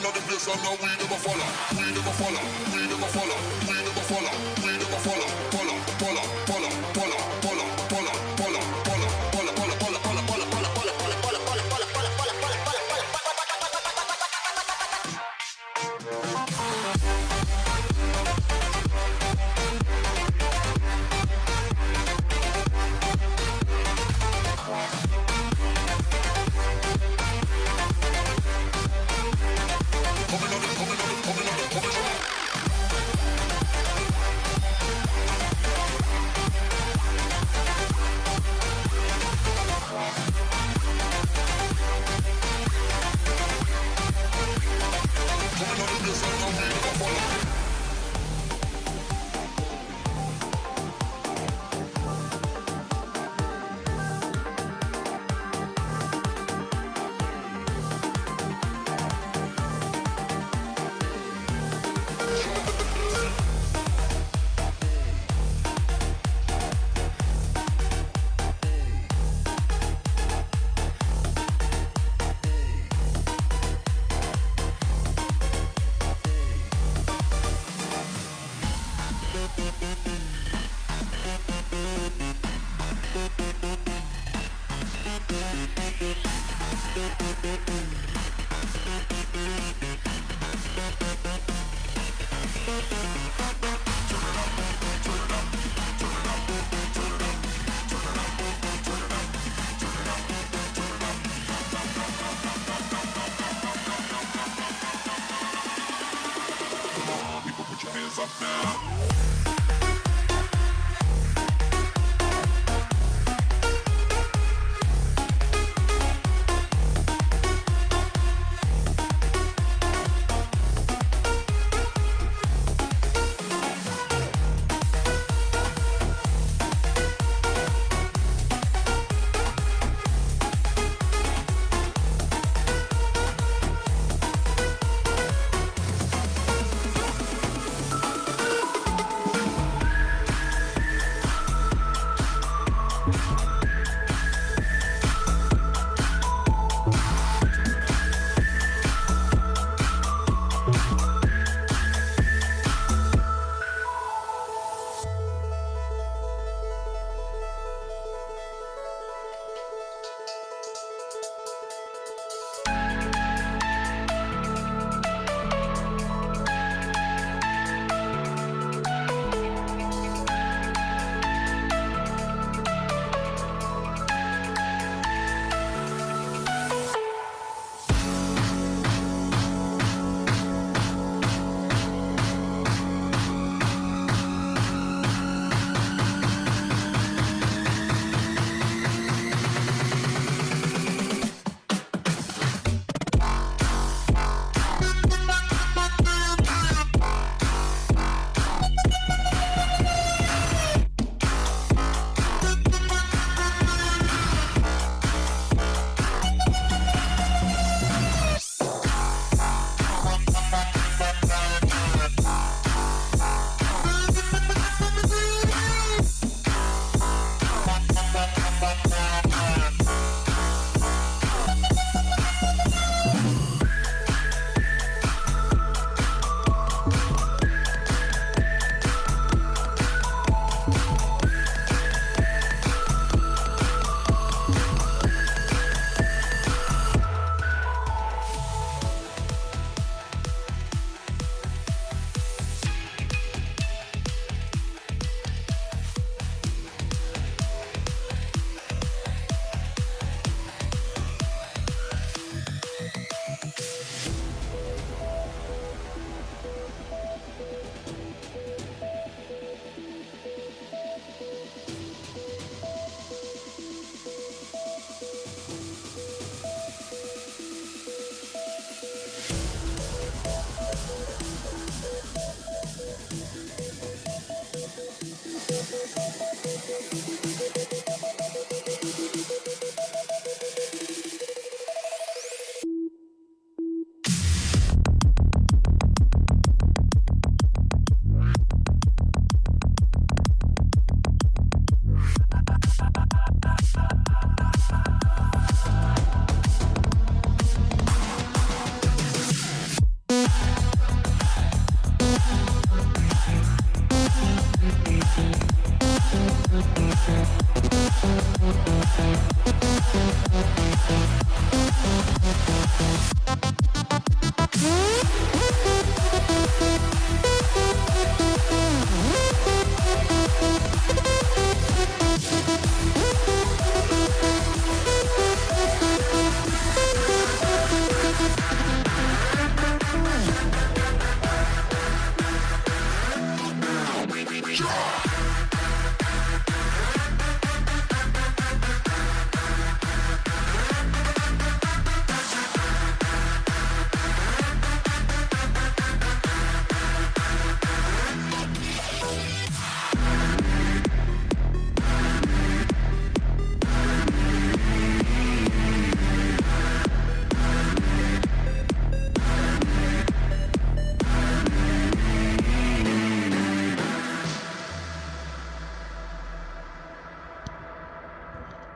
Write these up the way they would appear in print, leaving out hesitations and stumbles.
on the place and now we never follow. We never follow. We never follow. We never follow. We never follow. Follow. Follow. Follow. Follow. Follow. Follow. Follow. Follow. Follow. Follow. Follow. Follow. Follow.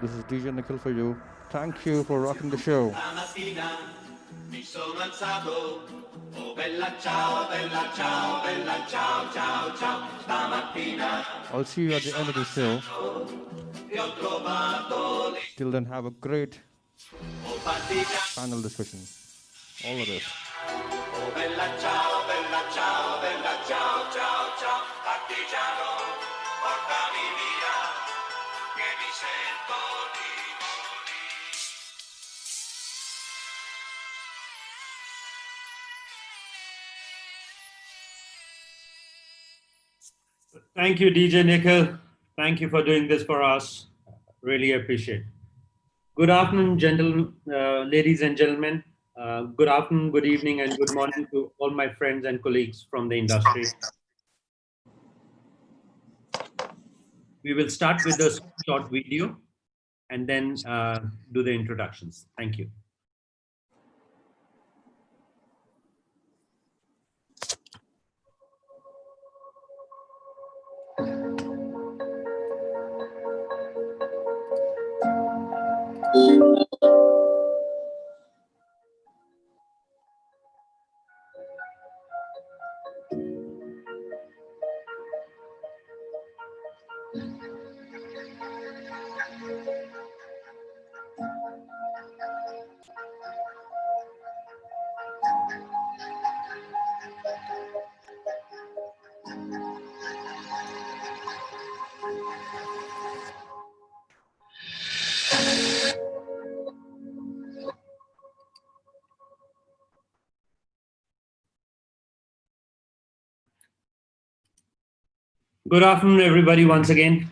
This is DJ Nikhil for you. Thank you for rocking the show. Mi sono alzato, oh bella ciao, bella ciao, ciao, ciao, stamattina. I'll see you at the end of the show. Till then, have a great panel discussion. All the best. Oh bella ciao, bella ciao, bella ciao, ciao, ciao, partigiano, portami via, che mi sento di morire. Thank you, DJ Nikhil. Thank you for doing this for us. Really appreciate. Good afternoon, ladies and gentlemen. Good afternoon, good evening, and good morning to all my friends and colleagues from the industry. We will start with a short video and then do the introductions. Thank you. Good afternoon, everybody, once again.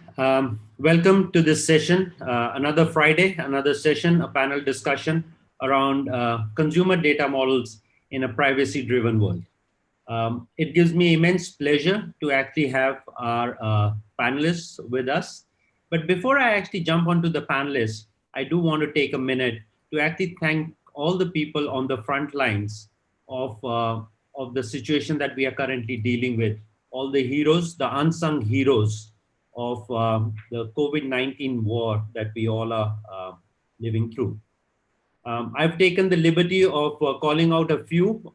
Welcome to this session, another Friday, another session, a panel discussion around consumer data models in a privacy-driven world. It gives me immense pleasure to actually have our panelists with us. But before I actually jump onto the panelists, I do want to take a minute to actually thank all the people on the front lines of the situation that we are currently dealing with, all the heroes, the unsung heroes of the COVID-19 war that we all are living through. I've taken the liberty of calling out a few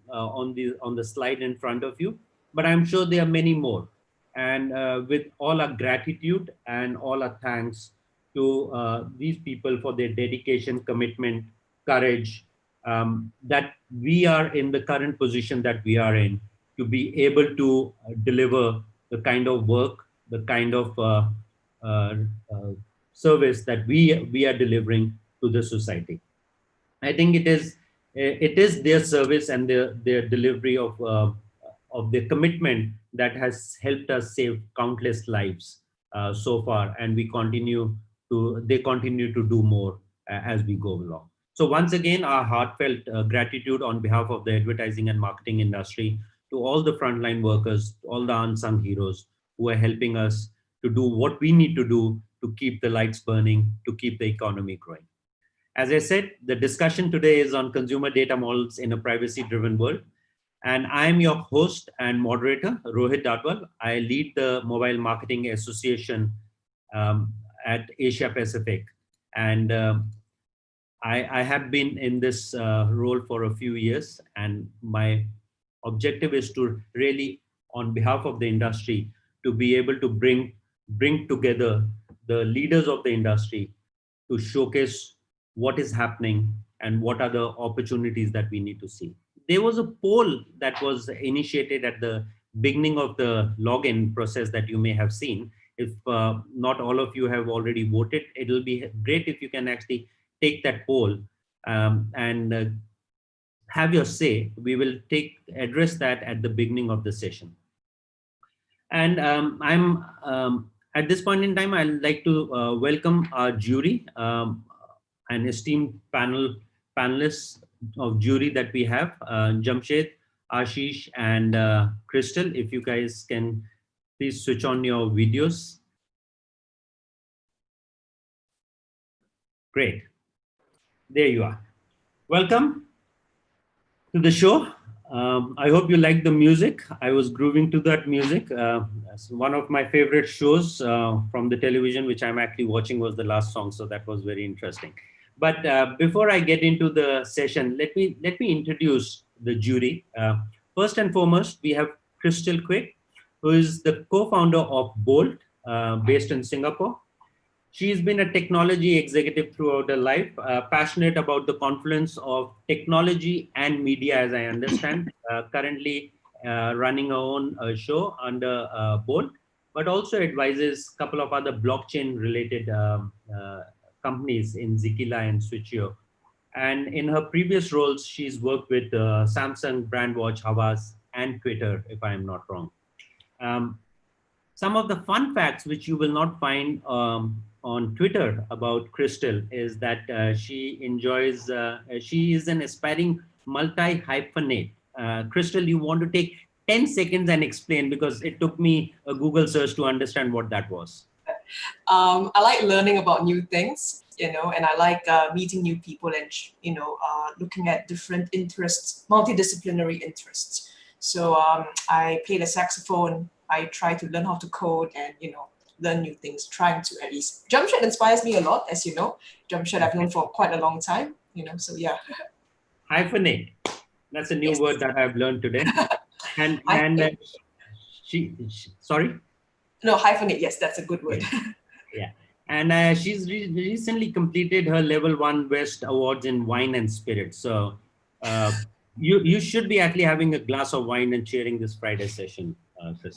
on the slide in front of you, but I'm sure there are many more. And with all our gratitude and all our thanks to these people for their dedication, commitment, courage, that we are in the current position that we are in, to be able to deliver the kind of work, the kind of service that we are delivering to the society. I think it is their service and their delivery of their commitment that has helped us save countless lives so far, and they continue to do more as we go along. So once again, our heartfelt gratitude on behalf of the advertising and marketing industry to all the frontline workers, all the unsung heroes who are helping us to do what we need to do to keep the lights burning, to keep the economy growing. As I said, the discussion today is on consumer data models in a privacy-driven world. And I'm your host and moderator, Rohit Dadwal. I lead the Mobile Marketing Association at Asia Pacific. And I have been in this role for a few years. And my objective is to really, on behalf of the industry, to be able to bring together the leaders of the industry to showcase what is happening and what are the opportunities that we need to see. There was a poll that was initiated at the beginning of the login process that you may have seen. If not all of you have already voted, it'll be great if you can actually take that poll and have your say. We will address that at the beginning of the session. And at this point in time, I'd like to welcome our jury, an esteemed panelists of jury that we have, Jamshed, Ashish, and Christel. If you guys can please switch on your videos. Great. There you are. Welcome to the show. I hope you like the music. I was grooving to that music. It's one of my favorite shows from the television, which I'm actually watching, was the last song. So that was very interesting. But before I get into the session, let me introduce the jury. First and foremost, we have Christel Quek, who is the co-founder of Bolt, based in Singapore. She's been a technology executive throughout her life, passionate about the confluence of technology and media, as I understand. Currently running her own show under Bolt, but also advises a couple of other blockchain-related companies in Zikila and Switcheo. And in her previous roles, she's worked with Samsung, Brandwatch, Havas, and Twitter, if I am not wrong. Um, some of the fun facts which you will not find on Twitter about Christel is that she is an aspiring multi-hyphenate. Christel, you want to take 10 seconds and explain, because it took me a Google search to understand what that was. I like learning about new things, and I like meeting new people and, looking at different interests, multidisciplinary interests. So I play the saxophone. I try to learn how to code and, learn new things, trying to at least. Jamshed inspires me a lot, as you know. Jamshed I've known for quite a long time, so yeah. Hyphenate. That's a new word that I've learned today. And sorry? No, hyphenate, yes, that's a good word. Yeah. And she's recently completed her level 1 West Awards in wine and spirits. So you should be actually having a glass of wine and cheering this Friday session.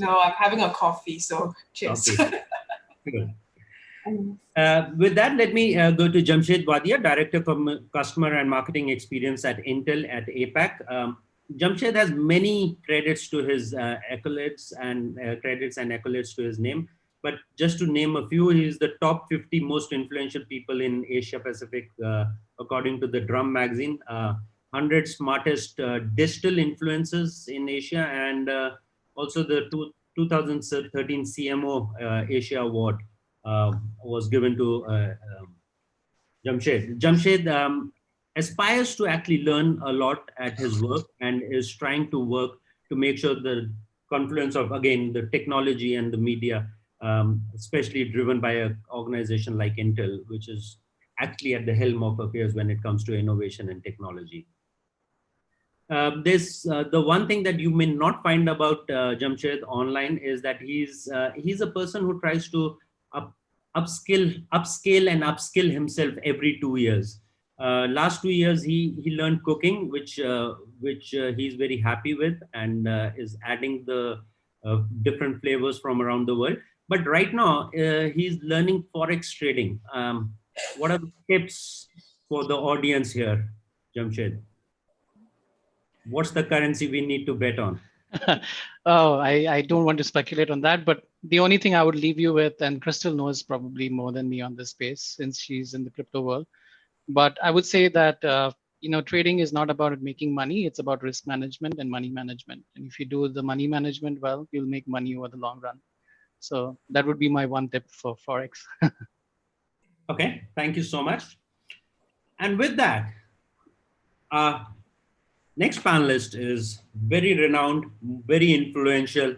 No, I'm having a coffee, so cheers. Okay. Good. With that, let me go to Jamshed Wadia, Director of Customer and Marketing Experience at Intel at APAC. Jamshed has many credits to his accolades and accolades to his name. But just to name a few, he is the top 50 most influential people in Asia Pacific, according to the Drum magazine. 100 smartest digital influencers in Asia, and also the 2013 CMO Asia Award was given to Jamshed. Jamshed aspires to actually learn a lot at his work and is trying to work to make sure the confluence of, again, the technology and the media, especially driven by an organization like Intel, which is actually at the helm of affairs when it comes to innovation and technology. The one thing that you may not find about Jamshed online is that he's a person who tries to upscale and upskill himself every 2 years. Last 2 years, he learned cooking, which he's very happy with, and is adding the different flavors from around the world. But right now, he's learning Forex trading. What are the tips for the audience here, Jamshed? What's the currency we need to bet on? Oh, I don't want to speculate on that, but the only thing I would leave you with, and Christel knows probably more than me on this space since she's in the crypto world, but I would say that trading is not about making money, it's about risk management and money management. And if you do the money management well, you'll make money over the long run. So that would be my one tip for Forex. Okay, thank you so much. And with that, next panelist is very renowned, very influential,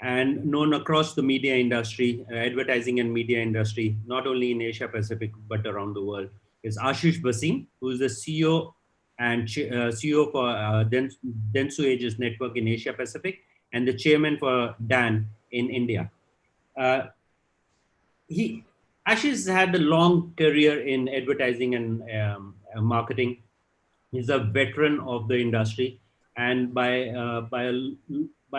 and known across the media industry, advertising and media industry, not only in Asia Pacific, but around the world, is Ashish Bhasin, who is the CEO and CEO for Dentsu Aegis Network in Asia Pacific, and the chairman for DAN in India. Ashish has had a long career in advertising and marketing. He's a veteran of the industry, and by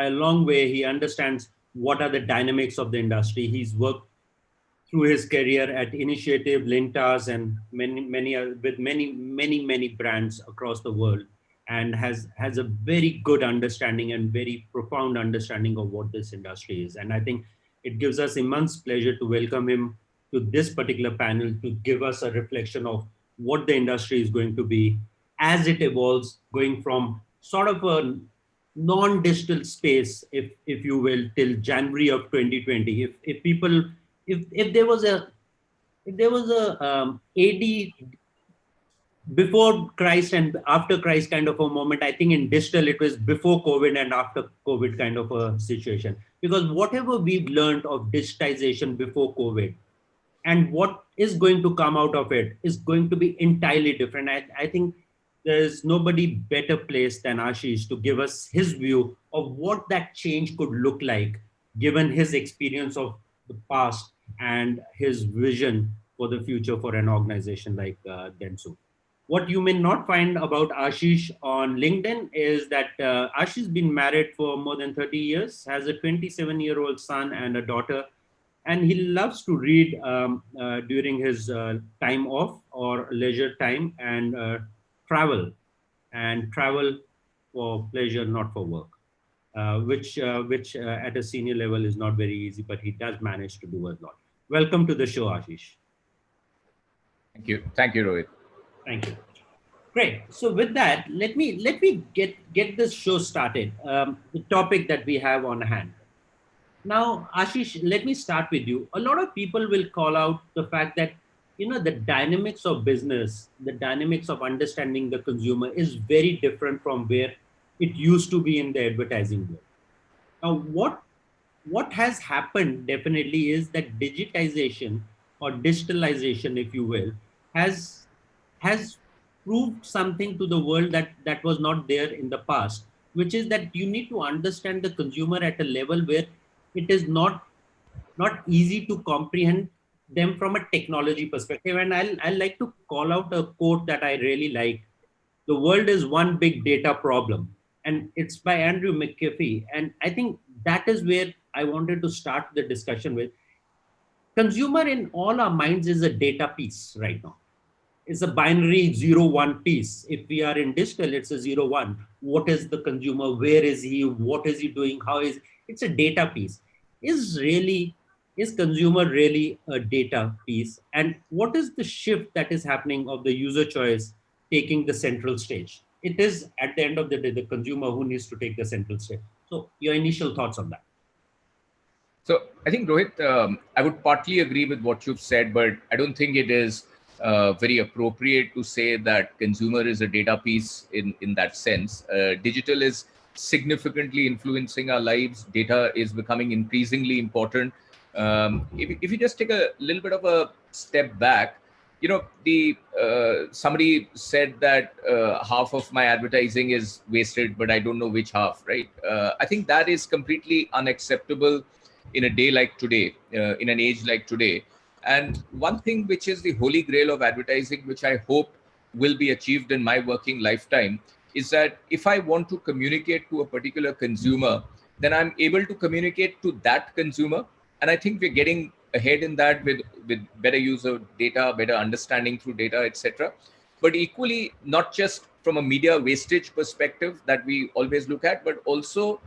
a long way, he understands what are the dynamics of the industry. He's worked through his career at Initiative, Lintas, and many brands across the world, and has a very good understanding and very profound understanding of what this industry is. And I think it gives us immense pleasure to welcome him to this particular panel to give us a reflection of what the industry is going to be as it evolves, going from sort of a non-digital space, if you will, till January of 2020. If there was a AD before Christ and after Christ kind of a moment. I think in digital, it was before COVID and after COVID kind of a situation. Because whatever we've learned of digitization before COVID and what is going to come out of it is going to be entirely different. I think there's nobody better placed than Ashish to give us his view of what that change could look like, given his experience of the past and his vision for the future for an organization like Dentsu. What you may not find about Ashish on LinkedIn is that Ashish has been married for more than 30 years, has a 27-year-old son and a daughter, and he loves to read during his time off or leisure time, and travel for pleasure, not for work, which at a senior level is not very easy, but he does manage to do a lot. Welcome to the show, Ashish. Thank you, Rohit. Thank you. Great. So with that, let me get this show started. The topic that we have on hand. Now, Ashish, let me start with you. A lot of people will call out the fact that, the dynamics of business, the dynamics of understanding the consumer is very different from where it used to be in the advertising world. Now, what has happened definitely is that digitization or digitalization, if you will, has proved something to the world that was not there in the past, which is that you need to understand the consumer at a level where it is not easy to comprehend them from a technology perspective. And I'll like to call out a quote that I really like. The world is one big data problem. And it's by Andrew McAfee. And I think that is where I wanted to start the discussion with. Consumer in all our minds is a data piece right now. It's a binary 0-1 piece. If we are in digital, it's a 0-1. What is the consumer? Where is he? What is he doing? It's a data piece. Is consumer really a data piece? And what is the shift that is happening of the user choice taking the central stage? It is at the end of the day, the consumer who needs to take the central stage. So your initial thoughts on that? So I think, Rohit, I would partly agree with what you've said, but I don't think it is very appropriate to say that consumer is a data piece in that sense. Digital is significantly influencing our lives. Data is becoming increasingly important. If you just take a little bit of a step back, somebody said that half of my advertising is wasted, but I don't know which half, right? I think that is completely unacceptable in a day like today, in an age like today. And one thing which is the holy grail of advertising, which I hope will be achieved in my working lifetime, is that if I want to communicate to a particular consumer, then I'm able to communicate to that consumer. And I think we're getting ahead in that with better use of data, better understanding through data, etc. But equally, not just from a media wastage perspective that we always look at, but also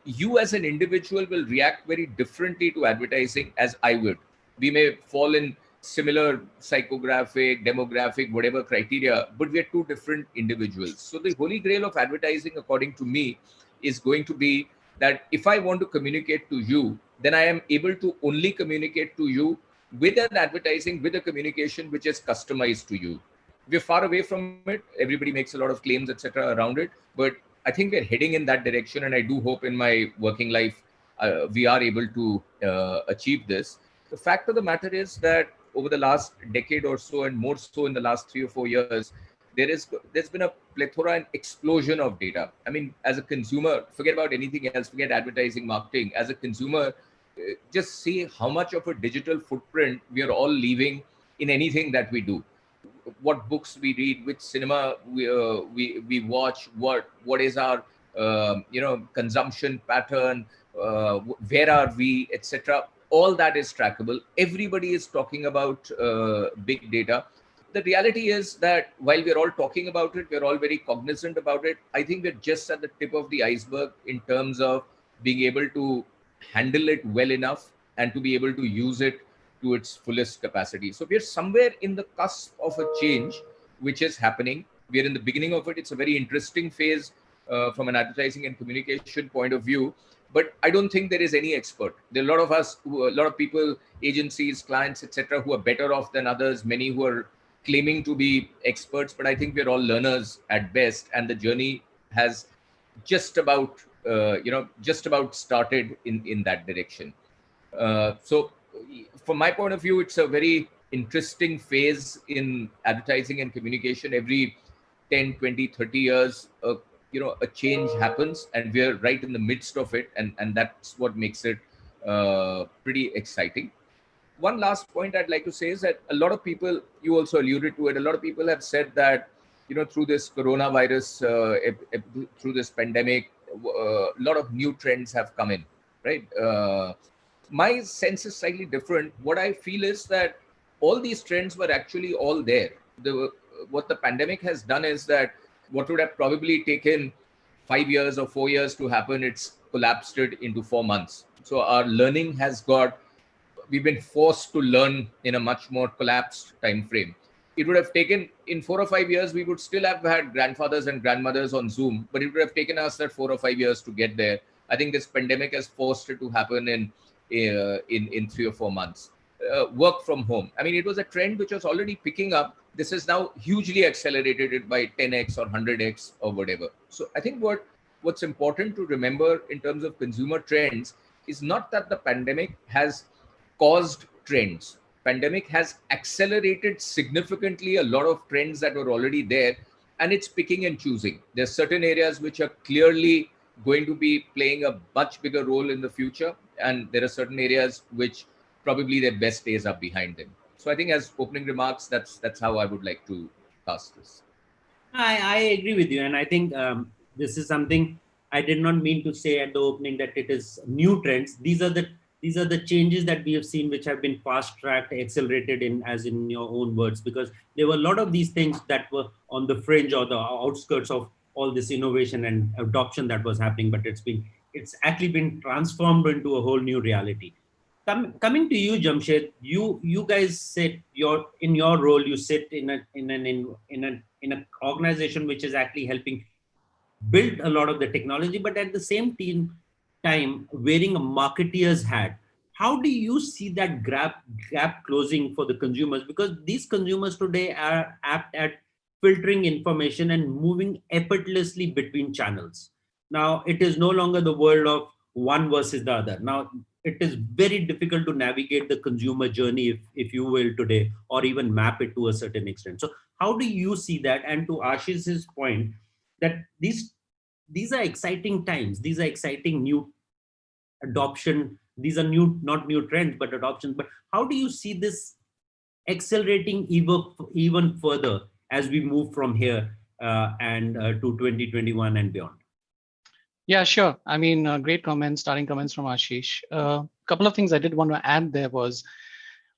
you as an individual will react very differently to advertising as I would. We may fall in similar psychographic, demographic, whatever criteria, but we are two different individuals. So the holy grail of advertising, according to me, is going to be that if I want to communicate to you, then I am able to only communicate to you with an advertising, with a communication which is customized to you. We're far away from it. Everybody makes a lot of claims, etc., around it, but I think we're heading in that direction, and I do hope in my working life we are able to achieve this. The fact of the matter is that over the last decade or so, and more so in the last 3 or 4 years, there's been a plethora and explosion of data. I mean, as a consumer, forget about anything else, forget advertising, marketing. As a consumer, just see how much of a digital footprint we are all leaving in anything that we do. What books we read, which cinema we watch, what is our consumption pattern, where are we, etc. All that is trackable. Everybody is talking about big data. The reality is that while we're all talking about it, we're all very cognizant about it. I think we're just at the tip of the iceberg in terms of being able to handle it well enough and to be able to use it to its fullest capacity. So we're somewhere in the cusp of a change which is happening. We're in the beginning of it. It's a very interesting phase from an advertising and communication point of view. But I don't think there is any expert. There are a lot of people, agencies, clients, etc., who are better off than others. Many who are claiming to be experts, but I think we're all learners at best, and the journey has just about just about started in that direction. So from my point of view, it's a very interesting phase in advertising and communication. Every 10, 20, 30 years, a change happens, and we're right in the midst of it, and that's what makes it pretty exciting. One last point I'd like to say is that a lot of people, you also alluded to it, a lot of people have said that, through this coronavirus, through this pandemic, a lot of new trends have come in, right? My sense is slightly different. What I feel is that all these trends were actually all there. What the pandemic has done is that what would have probably taken 5 years or 4 years to happen, it's collapsed it into 4 months. So our learning we've been forced to learn in a much more collapsed time frame. It would have taken, in 4 or 5 years, we would still have had grandfathers and grandmothers on Zoom, but it would have taken us that 4 or 5 years to get there. I think this pandemic has forced it to happen in 3 or 4 months. Work from home. I mean, it was a trend which was already picking up. This is now hugely accelerated it by 10x or 100x or whatever. So I think what's important to remember in terms of consumer trends is not that the pandemic has caused trends. Pandemic has accelerated significantly a lot of trends that were already there, and it's picking and choosing. There's certain areas which are clearly going to be playing a much bigger role in the future, and there are certain areas which probably their best days are behind them. So I think as opening remarks, that's how I would like to cast this. I agree with you, and I think this is something I did not mean to say at the opening, that it is new trends. These are the changes that we have seen, which have been fast tracked, accelerated as in your own words, because there were a lot of these things that were on the fringe or the outskirts of all this innovation and adoption that was happening, but it's actually been transformed into a whole new reality. Coming to you, Jamshed, you guys sit in your role. You sit in an organization which is actually helping build a lot of the technology, but at the same time wearing a marketeer's hat. How do you see that gap closing for the consumers? Because these consumers today are apt at filtering information and moving effortlessly between channels. Now it is no longer the world of one versus the other. Now it is very difficult to navigate the consumer journey, if you will, today, or even map it to a certain extent. So how do you see that? And to Ashish's point, that these are exciting times, these are exciting new adoption, these are not new trends but adoptions, but how do you see this accelerating even further as we move from here and to 2021 and beyond? Yeah, sure. I mean, great comments, starting comments from Ashish. A couple of things I did want to add there was,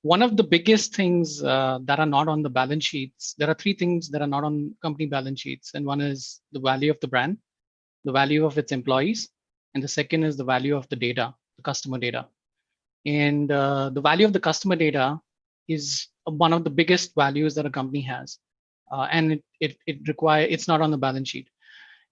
one of the biggest things that are not on the balance sheets, there are three things that are not on company balance sheets. And one is the value of the brand, the value of its employees, and the second is the value of the data, the customer data. And the value of the customer data is one of the biggest values that a company has. And it's not on the balance sheet.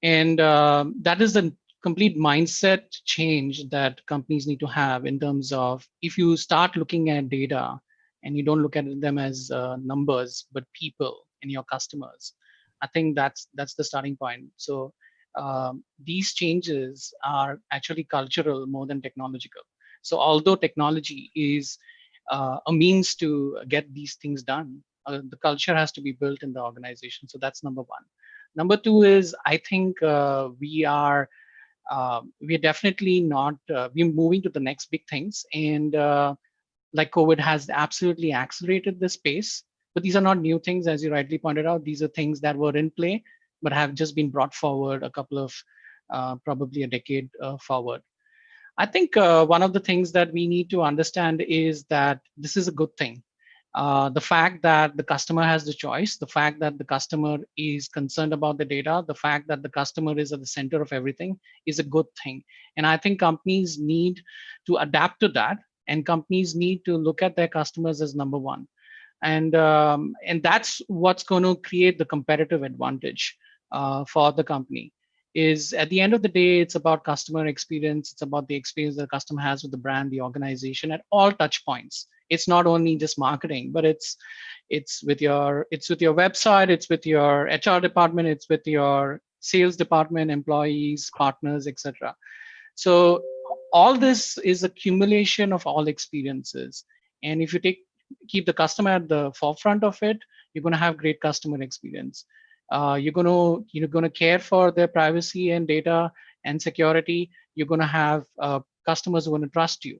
And that is the complete mindset change that companies need to have, in terms of, if you start looking at data and you don't look at them as numbers, but people and your customers, I think that's the starting point. So these changes are actually cultural more than technological. So although technology is a means to get these things done, the culture has to be built in the organization. So that's number one. Number two is, I think we are definitely not, we're moving to the next big things. And like COVID has absolutely accelerated this pace, but these are not new things, as you rightly pointed out. These are things that were in play, but have just been brought forward a couple of, probably a decade forward. I think one of the things that we need to understand is that this is a good thing. The fact that the customer has the choice, the fact that the customer is concerned about the data, the fact that the customer is at the center of everything is a good thing. And I think companies need to adapt to that, and companies need to look at their customers as number one. And that's what's going to create the competitive advantage for the company. Is at the end of the day, it's about customer experience. It's about the experience that the customer has with the brand, the organization, at all touch points. it's not only just marketing, but it's with your website, it's with your HR department, it's with your sales department, employees, partners, etc. So all this is accumulation of all experiences. And if you keep the customer at the forefront of it, you're going to have great customer experience. You're going to care for their privacy and data and security. You're going to have customers who want to trust you.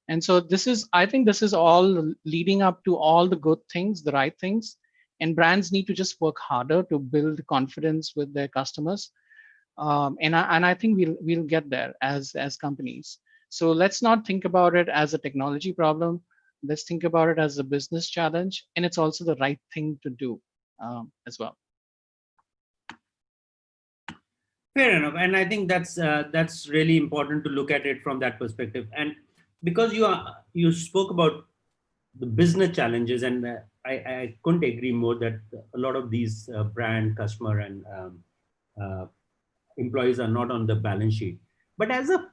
And so I think this is all leading up to all the good things, the right things. And brands need to just work harder to build confidence with their customers. And I think we'll get there as companies. So let's not think about it as a technology problem. Let's think about it as a business challenge, and it's also the right thing to do as well. Fair enough, and I think that's really important to look at it from that perspective. And because you spoke about the business challenges, and I couldn't agree more that a lot of these brand, customer, and employees are not on the balance sheet. But as a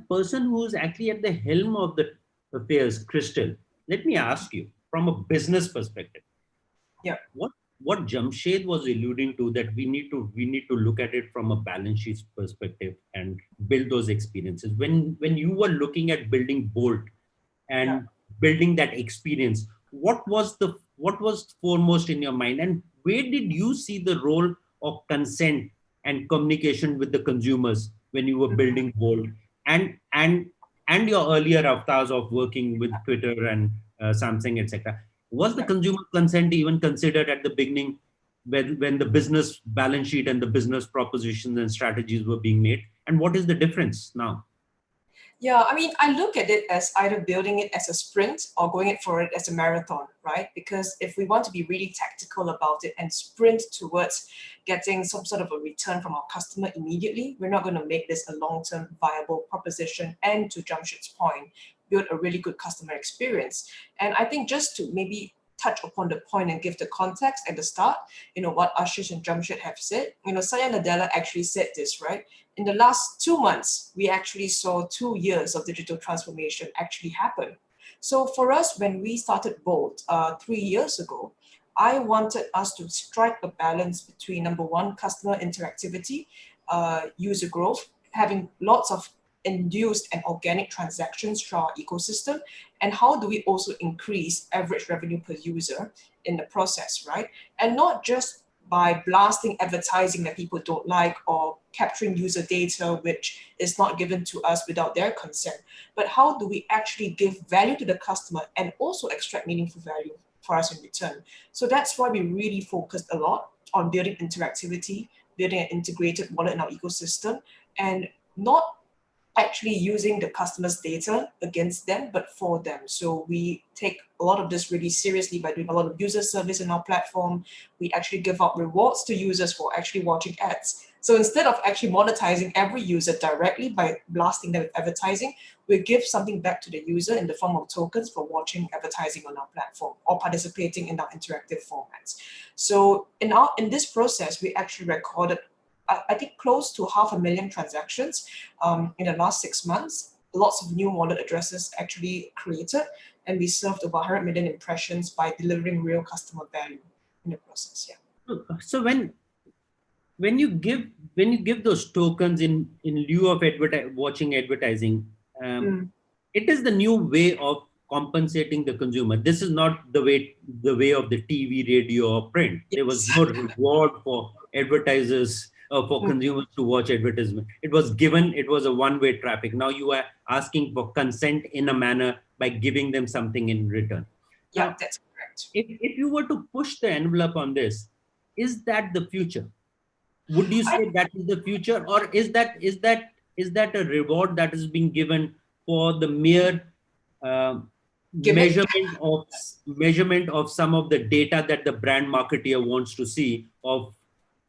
person who's actually at the helm of the affairs, Christel, let me ask you from a business perspective. Yeah. What Jamshed was alluding to, that we need to look at it from a balance sheet perspective and build those experiences. When you were looking at building Bolt and building that experience, what was foremost in your mind, and where did you see the role of consent and communication with the consumers when you were building Bolt and your earlier avatars of working with Twitter and Samsung, etc.? Was the consumer consent even considered at the beginning when the business balance sheet and the business propositions and strategies were being made? And what is the difference now? Yeah, I mean, I look at it as either building it as a sprint or going it for it as a marathon, right? Because if we want to be really tactical about it and sprint towards getting some sort of a return from our customer immediately, we're not going to make this a long-term viable proposition. And to Jamshed's point, build a really good customer experience. And I think just to maybe touch upon the point and give the context at the start, what Ashish and Jamshed have said, Satya Nadella actually said this, right? In the last 2 months, we actually saw 2 years of digital transformation actually happen. So for us, when we started Bolt 3 years ago, I wanted us to strike a balance between, number one, customer interactivity, user growth, having lots of induced and organic transactions through our ecosystem, and how do we also increase average revenue per user in the process, right? And not just by blasting advertising that people don't like or capturing user data which is not given to us without their consent, but how do we actually give value to the customer and also extract meaningful value for us in return? So that's why we really focused a lot on building interactivity, building an integrated wallet in our ecosystem, and not actually using the customer's data against them, but for them. So we take a lot of this really seriously by doing a lot of user service in our platform. We actually give out rewards to users for actually watching ads. So instead of actually monetizing every user directly by blasting them with advertising, we give something back to the user in the form of tokens for watching advertising on our platform or participating in our interactive formats. So in this process, we actually recorded, I think, close to 500,000 transactions in the last 6 months. Lots of new wallet addresses actually created, and we served over 100 million impressions by delivering real customer value in the process. Yeah. So when you give those tokens in lieu of watching advertising, it is the new way of compensating the consumer. This is not the way of the TV, radio, or print. There was no reward for advertisers, for consumers to watch advertisement. It was given, it was a one-way traffic. Now you are asking for consent in a manner by giving them something in return. Yeah, now, that's correct. If you were to push the envelope on this, is that the future? Would you say that is the future, or is that a reward that is being given for the mere measurement of some of the data that the brand marketer wants to see of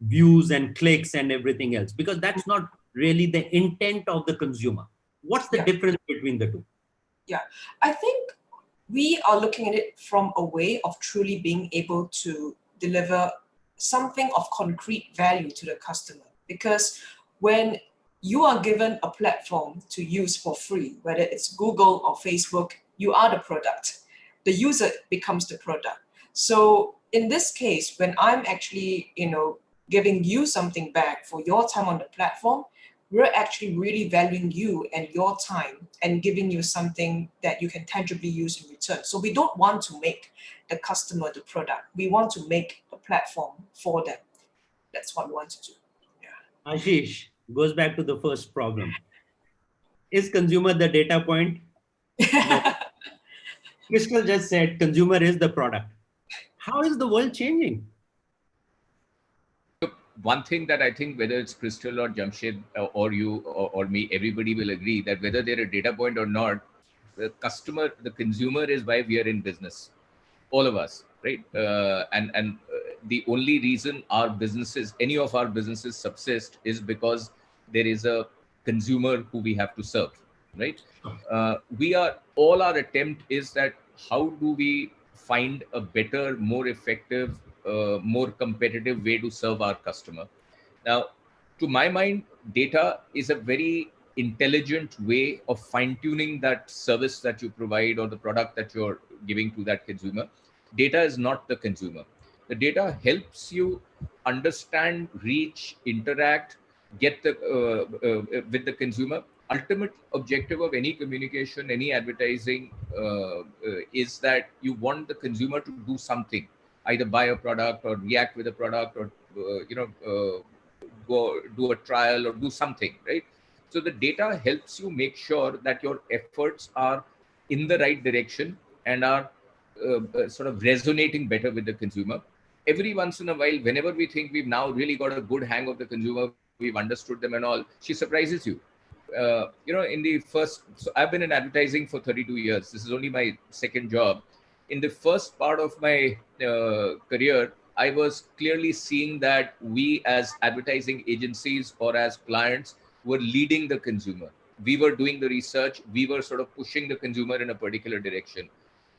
views and clicks and everything else? Because that's not really the intent of the consumer. What's the difference between the two? Yeah, I think we are looking at it from a way of truly being able to deliver something of concrete value to the customer. Because when you are given a platform to use for free, whether it's Google or Facebook, you are the product. the user becomes the product. So in this case, when I'm actually, giving you something back for your time on the platform, we're actually really valuing you and your time and giving you something that you can tangibly use in return. So we don't want to make the customer the product. We want to make a platform for them. That's what we want to do. Yeah. Ashish, goes back to the first problem. Is consumer the data point? No. Christel just said consumer is the product. How is the world changing? One thing that I think, whether it's Christel or Jamshed or you or me, everybody will agree that whether they're a data point or not, the customer, the consumer is why we are in business. All of us, right? The only reason our businesses, any of our businesses subsist is because there is a consumer who we have to serve, right? All our attempt is that how do we find a better, more effective, more competitive way to serve our customer. Now, to my mind, data is a very intelligent way of fine-tuning that service that you provide or the product that you're giving to that consumer. Data is not the consumer. The data helps you understand, reach, interact, get the with the consumer. Ultimate objective of any communication, any advertising is that you want the consumer to do something, either buy a product or react with a product or go do a trial or do something, right? So the data helps you make sure that your efforts are in the right direction and are sort of resonating better with the consumer. Every once in a while, whenever we think we've now really got a good hang of the consumer, we've understood them and all, she surprises you. In the first, so I've been in advertising for 32 years. This is only my second job. In the first part of my career, I was clearly seeing that we as advertising agencies or as clients were leading the consumer. We were doing the research. We were sort of pushing the consumer in a particular direction.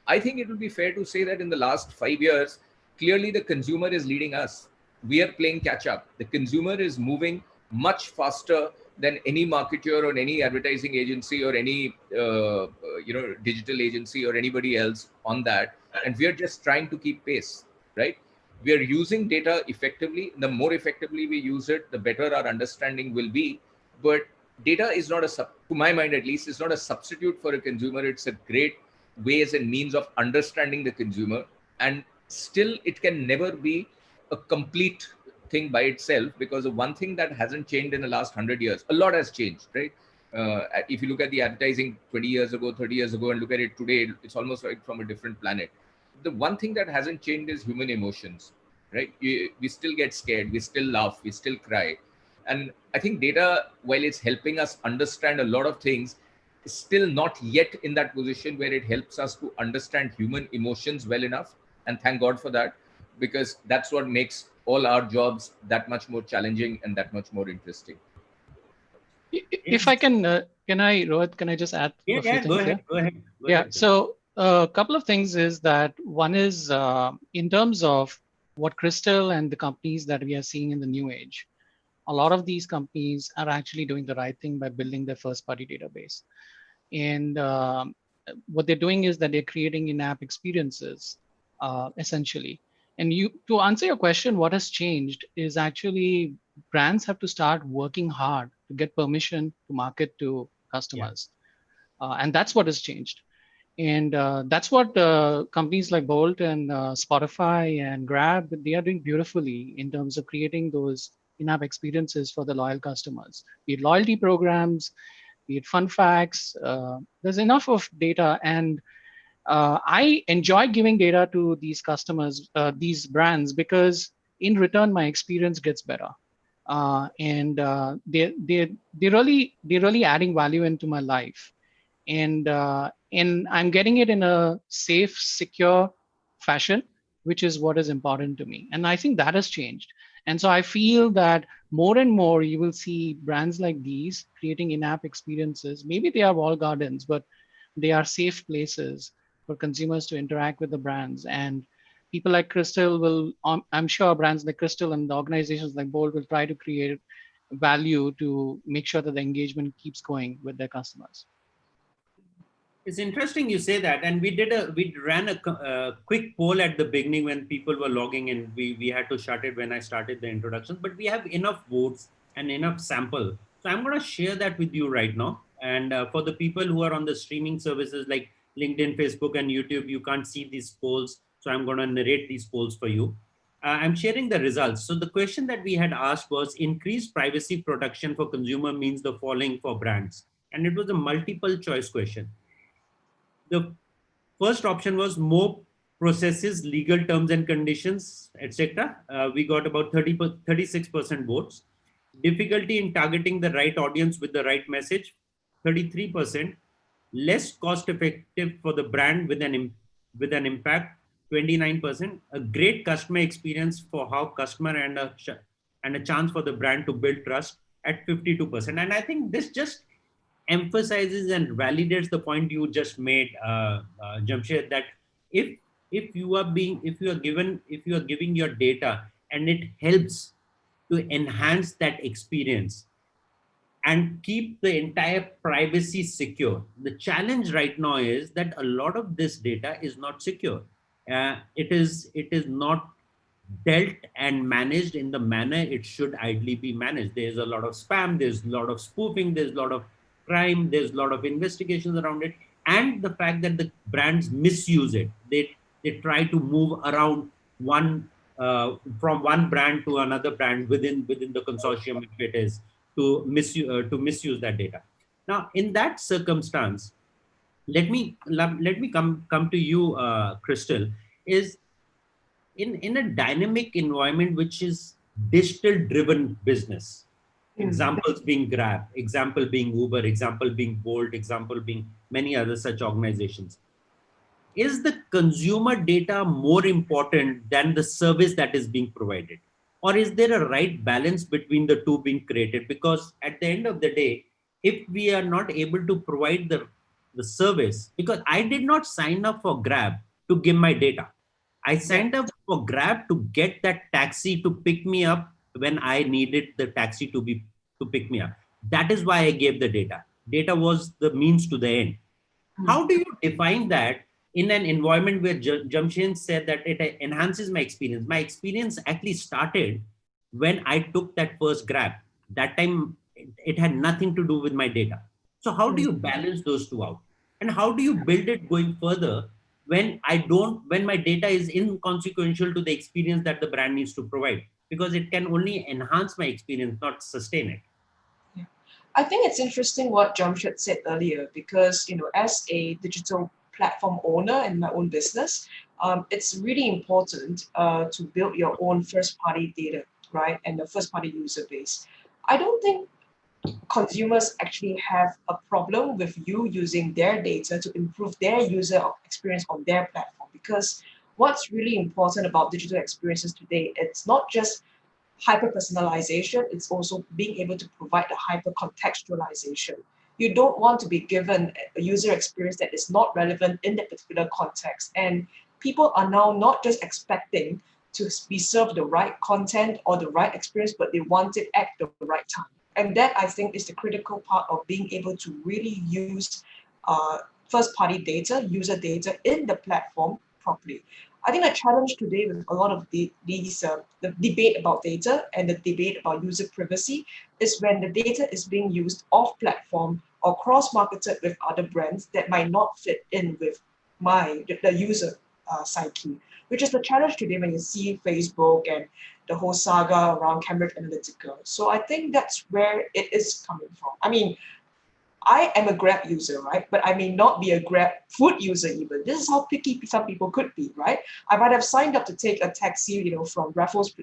I think it would be fair to say that in the last 5 years, clearly the consumer is leading us. We are playing catch up. The consumer is moving much faster than any marketer or any advertising agency or any digital agency or anybody else on that. And we are just trying to keep pace, right? We are using data effectively. The more effectively we use it, the better our understanding will be. But data is not to my mind at least, is not a substitute for a consumer. It's a great ways and means of understanding the consumer. And still, it can never be a complete thing by itself, because the one thing that hasn't changed in the last 100 years, a lot has changed, right? If you look at the advertising 20 years ago, 30 years ago, and look at it today, it's almost like from a different planet. The one thing that hasn't changed is human emotions, right? We still get scared, we still laugh, we still cry. And I think data, while it's helping us understand a lot of things, is still not yet in that position where it helps us to understand human emotions well enough. And thank God for that, because that's what makes all our jobs that much more challenging and that much more interesting. If I can Rohit, can I just add a few things? Go ahead. So a couple of things is that one is in terms of what Christel and the companies that we are seeing in the new age, a lot of these companies are actually doing the right thing by building their first party database. And what they're doing is that they're creating in-app experiences, essentially. And to answer your question, what has changed is actually brands have to start working hard to get permission to market to customers. Yeah. And that's what has changed. And that's what companies like Bolt and Spotify and Grab, they are doing beautifully in terms of creating those in-app experiences for the loyal customers, be it loyalty programs, be it fun facts. There's enough of data, and I enjoy giving data to these customers, these brands, because in return my experience gets better, and they're really adding value into my life, and I'm getting it in a safe, secure fashion, which is what is important to me, and I think that has changed. And so I feel that more and more you will see brands like these creating in-app experiences. Maybe they are walled gardens, but they are safe places for consumers to interact with the brands. And people like Christel will, I'm sure brands like Christel and the organizations like Bolt will try to create value to make sure that the engagement keeps going with their customers. It's interesting you say that, and we ran a quick poll at the beginning when people were logging in. We had to shut it when I started the introduction, but we have enough votes and enough sample. So I'm going to share that with you right now. And for the people who are on the streaming services like LinkedIn, Facebook, and YouTube, you can't see these polls. So I'm going to narrate these polls for you. I'm sharing the results. So the question that we had asked was increased privacy protection for consumer means the following for brands. And it was a multiple choice question. The first option was more processes, legal terms and conditions, etc. We got about 36% votes. Difficulty in targeting the right audience with the right message, 33%. Less cost effective for the brand with an impact, 29%. A great customer experience for how customer and a chance for the brand to build trust at 52%. And I think this just emphasizes and validates the point you just made, Jamshed, that if if you are giving your data and it helps to enhance that experience and keep the entire privacy secure. The challenge right now is that a lot of this data is not secure. It is not dealt and managed in the manner it should ideally be managed. There's a lot of spam, there's a lot of spoofing, there's a lot of crime, there's a lot of investigations around it, and the fact that the brands misuse it. They try to move around one from one brand to another brand within the consortium, if it is to misuse that data. Now, in that circumstance, let me come to you, Christel. Is in a dynamic environment which is digital driven business, examples being Grab, example being Uber, example being Bolt, example being many other such organizations, is the consumer data more important than the service that is being provided, or is there a right balance between the two being created? Because at the end of the day, if we are not able to provide the service, because I did not sign up for Grab to give my data, I signed up for Grab to get that taxi to pick me up when I needed the taxi to pick me up. That is why I gave the data. Data was the means to the end. How do you define that in an environment where Jamshed said that it enhances my experience? My experience actually started when I took that first Grab. That time it had nothing to do with my data. So how do you balance those two out? And how do you build it going further when when my data is inconsequential to the experience that the brand needs to provide? Because it can only enhance my experience, not sustain it. Yeah. I think it's interesting what Jamshed said earlier, because as a digital platform owner in my own business, it's really important to build your own first-party data, right, and the first-party user base. I don't think consumers actually have a problem with you using their data to improve their user experience on their platform, because what's really important about digital experiences today, it's not just hyper personalization, it's also being able to provide the hyper contextualization. You don't want to be given a user experience that is not relevant in that particular context. And people are now not just expecting to be served the right content or the right experience, but they want it at the right time. And that, I think, is the critical part of being able to really use first-party data, user data in the platform properly. I think the challenge today with a lot of the debate about data and the debate about user privacy is when the data is being used off-platform or cross-marketed with other brands that might not fit in with the user psyche, which is the challenge today when you see Facebook and the whole saga around Cambridge Analytica. So I think that's where it is coming from. I mean, I am a Grab user, right? But I may not be a Grab food user even. This is how picky some people could be, right? I might have signed up to take a taxi, from Raffles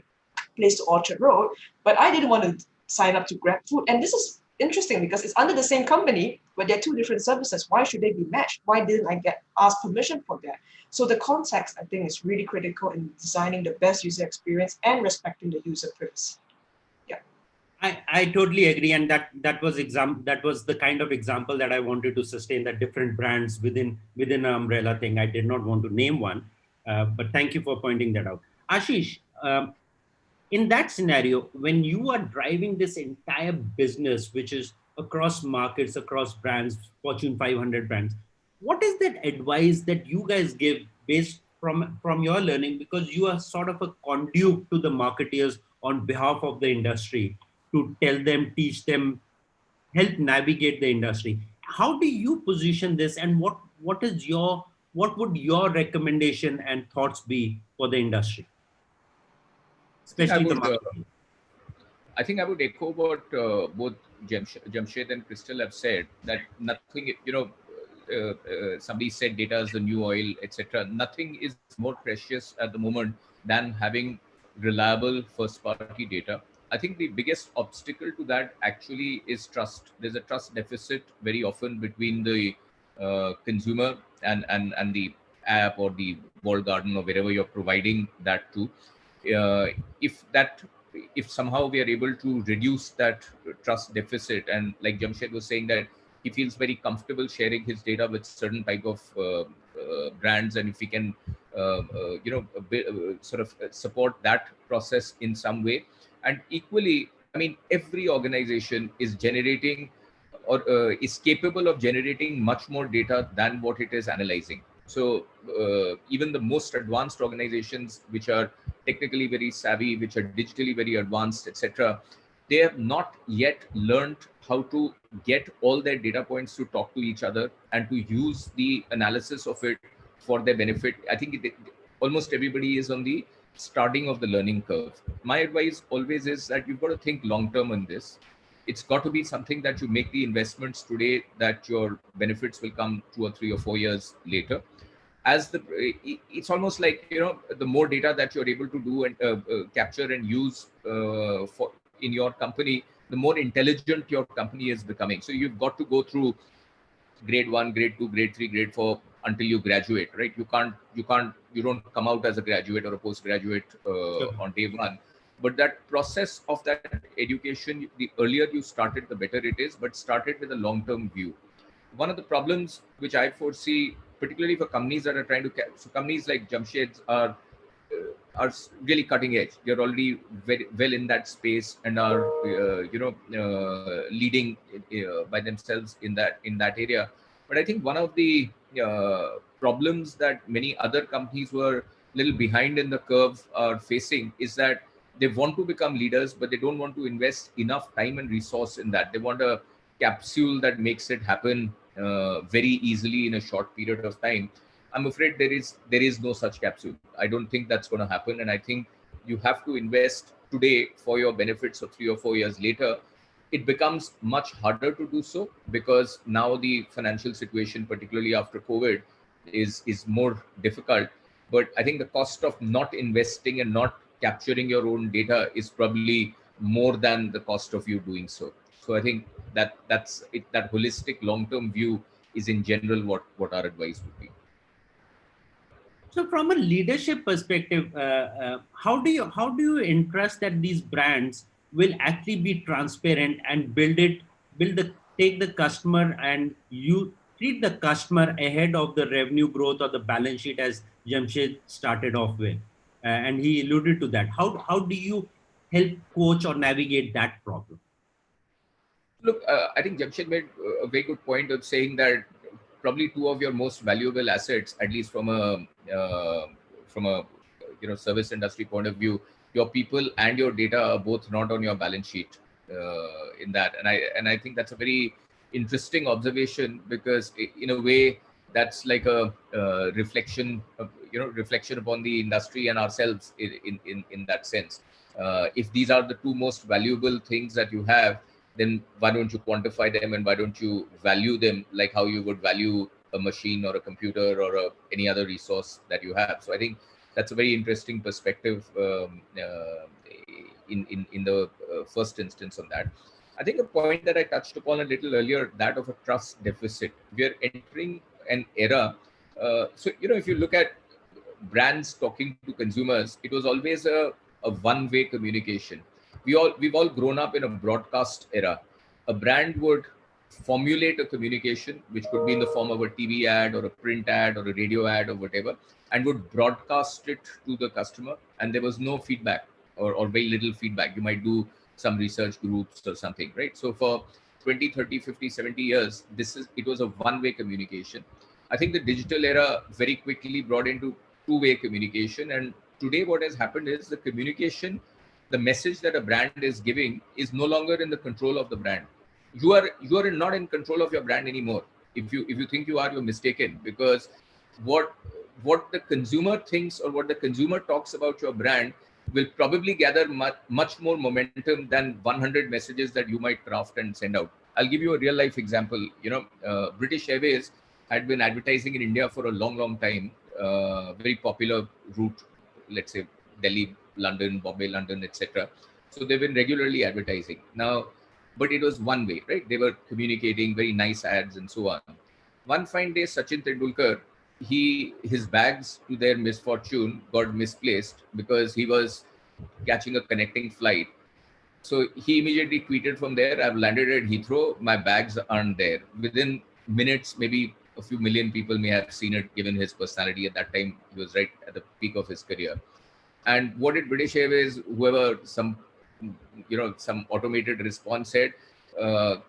Place to Orchard Road, but I didn't want to sign up to Grab food. And this is interesting because it's under the same company, but they're two different services. Why should they be matched? Why didn't I ask permission for that? So the context, I think, is really critical in designing the best user experience and respecting the user privacy. I totally agree, and that was the kind of example that I wanted to sustain, that different brands within an umbrella thing. I did not want to name one, but thank you for pointing that out. Ashish, in that scenario, when you are driving this entire business, which is across markets, across brands, Fortune 500 brands, what is that advice that you guys give based from your learning, because you are sort of a conduit to the marketeers on behalf of the industry, to tell them, teach them, help navigate the industry? How do you position this, and what would your recommendation and thoughts be for the industry, I think I especially the would. marketing? I think I would echo what both Jamshed and Christel have said, that nothing, somebody said data is the new oil, etc. Nothing is more precious at the moment than having reliable first party data. I think the biggest obstacle to that actually is trust. There's a trust deficit very often between the consumer and the app or the walled garden or wherever you're providing that to. uh, if that if somehow we are able to reduce that trust deficit, and like Jamshed was saying, that he feels very comfortable sharing his data with certain type of brands, and if we can sort of support that process in some way. And equally, I mean, every organization is generating or is capable of generating much more data than what it is analyzing. So even the most advanced organizations, which are technically very savvy, which are digitally very advanced, etc., they have not yet learned how to get all their data points to talk to each other and to use the analysis of it for their benefit. I think almost everybody is on the starting of the learning curve. My advice always is that you've got to think long term on this. It's got to be something that you make the investments today, that your benefits will come 2 or 3 or 4 years later. As the It's almost like, the more data that you're able to do and capture and use for in your company, the more intelligent your company is becoming. So you've got to go through grade 1, grade 2, grade 3, grade 4 until you graduate, right? You don't come out as a graduate or a postgraduate Sure. on day one. But that process of that education, the earlier you started, the better it is, but started with a long-term view. One of the problems which I foresee, particularly for companies that are trying to, so companies like Jamshed's are really cutting edge. They're already very well in that space and are leading by themselves in that area. But I think one of the problems that many other companies were a little behind in the curve are facing is that they want to become leaders, but they don't want to invest enough time and resource in that. They want a capsule that makes it happen very easily in a short period of time. I'm afraid there is no such capsule. I don't think that's going to happen, and I think you have to invest today for your benefits of 3 or 4 years later. It becomes much harder to do so because now the financial situation, particularly after COVID, is more difficult. But I think the cost of not investing and not capturing your own data is probably more than the cost of you doing so. So I think that's it. That holistic long-term view is in general what our advice would be. So, from a leadership perspective, how do you entrust that these brands will actually be transparent and take the customer, and you treat the customer ahead of the revenue growth or the balance sheet, as Jamshed started off with, and he alluded to that. How do you help coach or navigate that problem? Look, I think Jamshed made a very good point of saying that probably two of your most valuable assets, at least from a service industry point of view, your people and your data are both not on your balance sheet in that. And I think that's a very interesting observation, because in a way that's like a reflection upon the industry and ourselves in that sense. If these are the two most valuable things that you have, then why don't you quantify them, and why don't you value them like how you would value a machine or a computer or any other resource that you have? So I think that's a very interesting perspective in the first instance on that. I think a point that I touched upon a little earlier, that of a trust deficit. We are entering an era. If you look at brands talking to consumers, it was always a one-way communication. We've all grown up in a broadcast era. A brand would formulate a communication, which could be in the form of a TV ad or a print ad or a radio ad or whatever, and would broadcast it to the customer. And there was no feedback, or very little feedback. You might do some research groups or something, right? So for 20, 30, 50, 70 years, it was a one-way communication. I think the digital era very quickly brought into two-way communication. And today what has happened is the communication, the message that a brand is giving is no longer in the control of the brand. You are not in control of your brand anymore. If you think you are, you're mistaken, because what what the consumer thinks or what the consumer talks about your brand will probably gather much more momentum than 100 messages that you might craft and send out. I'll give you a real life example. British Airways had been advertising in India for a long time, very popular route, let's say Delhi, London, Bombay, London, etc. So they've been regularly advertising now, but it was one way, right? They were communicating very nice ads and so on. One fine day, Sachin Tendulkar, his bags, to their misfortune, got misplaced because he was catching a connecting flight. So he immediately tweeted from there, I've landed at Heathrow, my bags aren't there. Within minutes, maybe a few million people may have seen it, given his personality at that time. He was right at the peak of his career. And what did British Airways, some automated response said,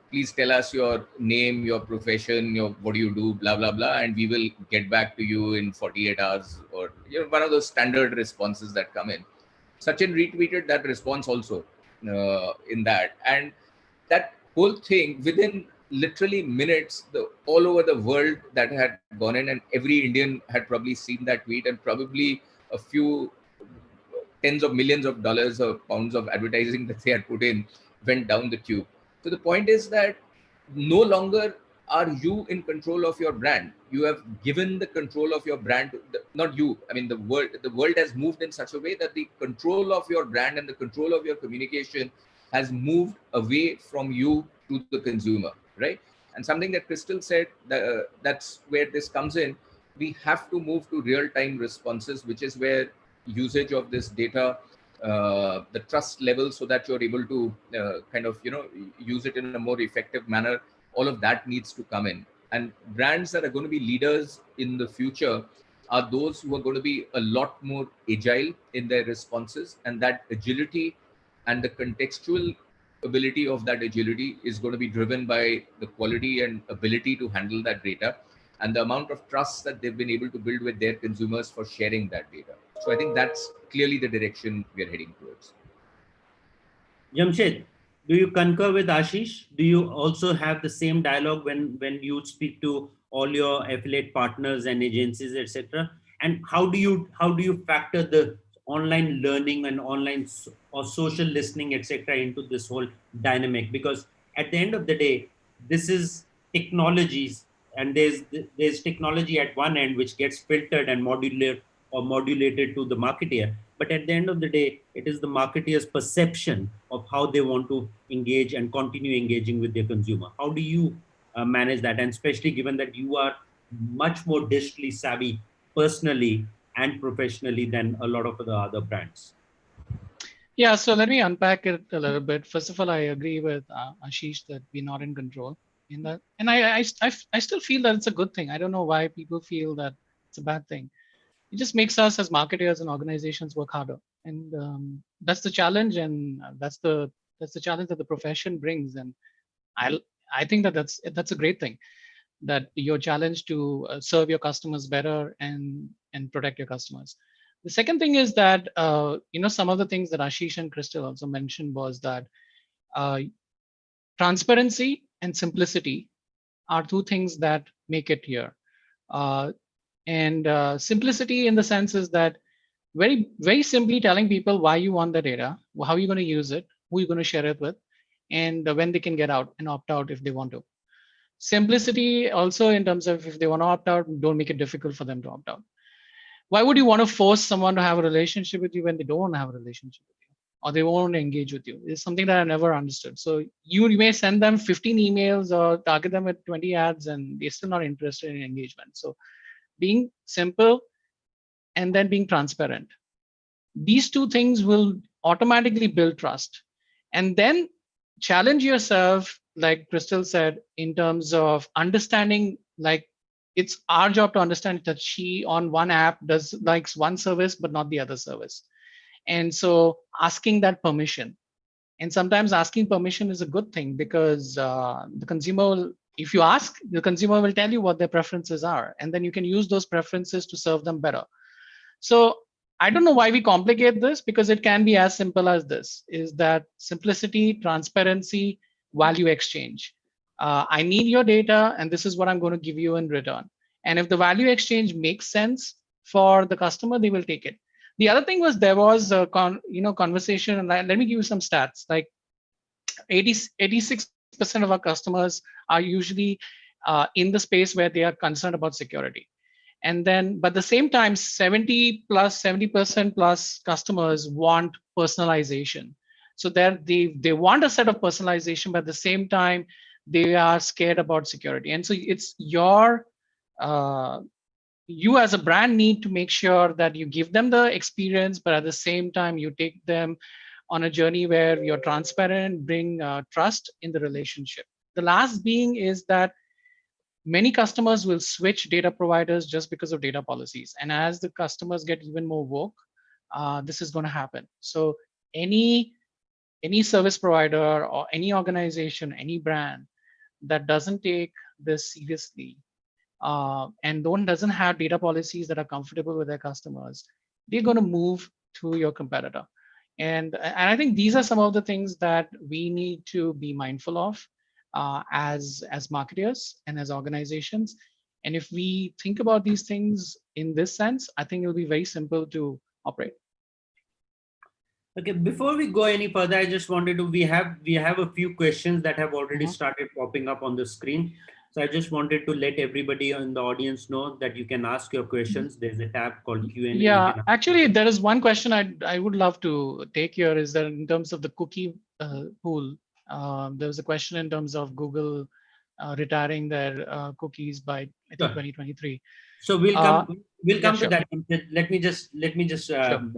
please tell us your name, your profession, what do you do, blah, blah, blah, and we will get back to you in 48 hours, or one of those standard responses that come in. Sachin retweeted that response also in that. And that whole thing, within literally minutes, all over the world that had gone in, and every Indian had probably seen that tweet, and probably a few tens of millions of dollars or pounds of advertising that they had put in went down the tube. So the point is that no longer are you in control of your brand. You have given the control of your brand to not you. I mean, the world has moved in such a way that the control of your brand and the control of your communication has moved away from you to the consumer, right? And something that Christel said, that's where this comes in. We have to move to real-time responses, which is where usage of this data, the trust level, so that you're able to use it in a more effective manner, all of that needs to come in. And brands that are going to be leaders in the future are those who are going to be a lot more agile in their responses, and that agility and the contextual ability of that agility is going to be driven by the quality and ability to handle that data and the amount of trust that they've been able to build with their consumers for sharing that data. So I think that's clearly the direction we're heading towards. Jamshed, do you concur with Ashish? Do you also have the same dialogue when you speak to all your affiliate partners and agencies, etc.? And how do you factor the online learning and online or social listening, etc., into this whole dynamic? Because at the end of the day, this is technologies, and there's technology at one end which gets filtered and modulated to the marketeer. But at the end of the day, it is the marketeer's perception of how they want to engage and continue engaging with their consumer. How do you manage that? And especially given that you are much more digitally savvy personally and professionally than a lot of the other brands. Yeah, so let me unpack it a little bit. First of all, I agree with Ashish that we're not in control in that. And I still feel that it's a good thing. I don't know why people feel that it's a bad thing. It just makes us as marketers and organizations work harder. And that's the challenge. And that's the challenge that the profession brings. And I think that that's a great thing, that you're challenged to serve your customers better and protect your customers. The second thing is that, some of the things that Ashish and Christel also mentioned was that transparency and simplicity are two things that make it here. Simplicity in the sense is that very, very simply telling people why you want the data, how you're going to use it, who you're going to share it with, and when they can get out and opt out if they want to. Simplicity also in terms of if they want to opt out, don't make it difficult for them to opt out. Why would you want to force someone to have a relationship with you when they don't want to have a relationship with you, or they won't engage with you? It's something that I never understood. So you may send them 15 emails or target them with 20 ads and they're still not interested in engagement. So being simple and then being transparent. These two things will automatically build trust. And then challenge yourself, like Christel said, in terms of understanding, like it's our job to understand that she on one app likes one service, but not the other service. And so asking that permission. And sometimes asking permission is a good thing because the consumer will If you ask, the consumer will tell you what their preferences are, and then you can use those preferences to serve them better. So I don't know why we complicate this, because it can be as simple as this, is that simplicity, transparency, value exchange. I need your data, and this is what I'm going to give you in return. And if the value exchange makes sense for the customer, they will take it. The other thing was, there was a conversation, and let me give you some stats. Like 86% of our customers are usually in the space where they are concerned about security. And then, but at the same time, 70% plus customers want personalization. So they want a set of personalization, but at the same time, they are scared about security. And so it's you as a brand need to make sure that you give them the experience, but at the same time, you take them on a journey where you're transparent, bring trust in the relationship. The last being is that many customers will switch data providers just because of data policies. And as the customers get even more woke, this is going to happen. So any service provider or any organization, any brand that doesn't take this seriously and doesn't have data policies that are comfortable with their customers, they're going to move to your competitor. And I think these are some of the things that we need to be mindful of as marketers and as organizations. And if we think about these things in this sense, I think it'll be very simple to operate. Okay, before we go any further, I just wanted to, we have a few questions that have already started popping up on the screen. So I just wanted to let everybody in the audience know that you can ask your questions. There's a tab called Q&A. Yeah, actually, there is one question I would love to take here, is that in terms of the cookie pool, there was a question in terms of Google retiring their cookies by, I think, 2023. So we'll come to that. Let me just Sure.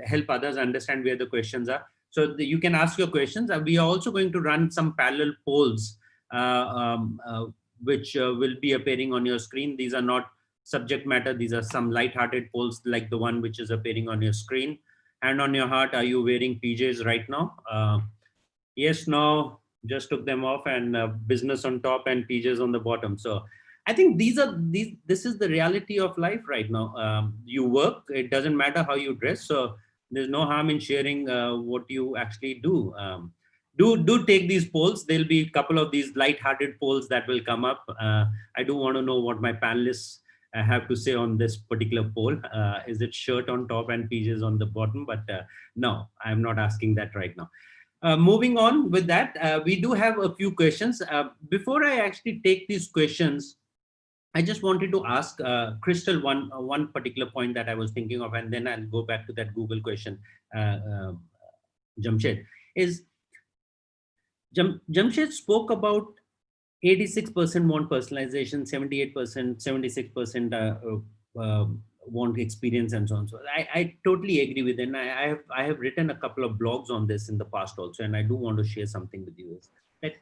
help others understand where the questions are. So you can ask your questions. We are also going to run some parallel polls, which will be appearing on your screen. These are not subject matter. These are some light-hearted polls like the one which is appearing on your screen. Hand on your heart, are you wearing PJs right now? Yes, no, just took them off, and business on top and PJs on the bottom. So I think this is the reality of life right now. You work, it doesn't matter how you dress. So there's no harm in sharing what you actually do. Do take these polls. There'll be a couple of these light-hearted polls that will come up. I do want to know what my panelists have to say on this particular poll. Is it shirt on top and PJs on the bottom? But no, I'm not asking that right now. Moving on with that, we do have a few questions. Before I actually take these questions, I just wanted to ask Christel one particular point that I was thinking of, and then I'll go back to that Google question. Jamshed spoke about 86% want personalization, 78%, 76% want experience, and so on. So I totally agree with it. And I have written a couple of blogs on this in the past also, and I do want to share something with you. Is that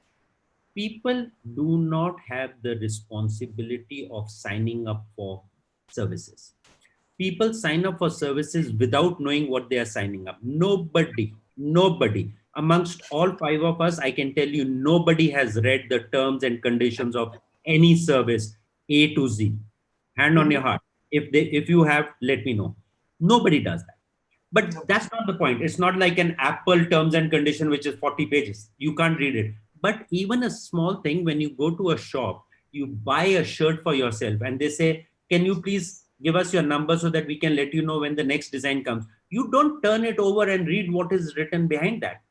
people do not have the responsibility of signing up for services. People sign up for services without knowing what they are signing up. Nobody amongst all five of us, I can tell you, nobody has read the terms and conditions of any service A to Z. Hand on your heart. If you have, let me know. Nobody does that. But that's not the point. It's not like an Apple terms and condition, which is 40 pages. You can't read it. But even a small thing, when you go to a shop, you buy a shirt for yourself and they say, can you please give us your number so that we can let you know when the next design comes? You don't turn it over and read what is written behind that.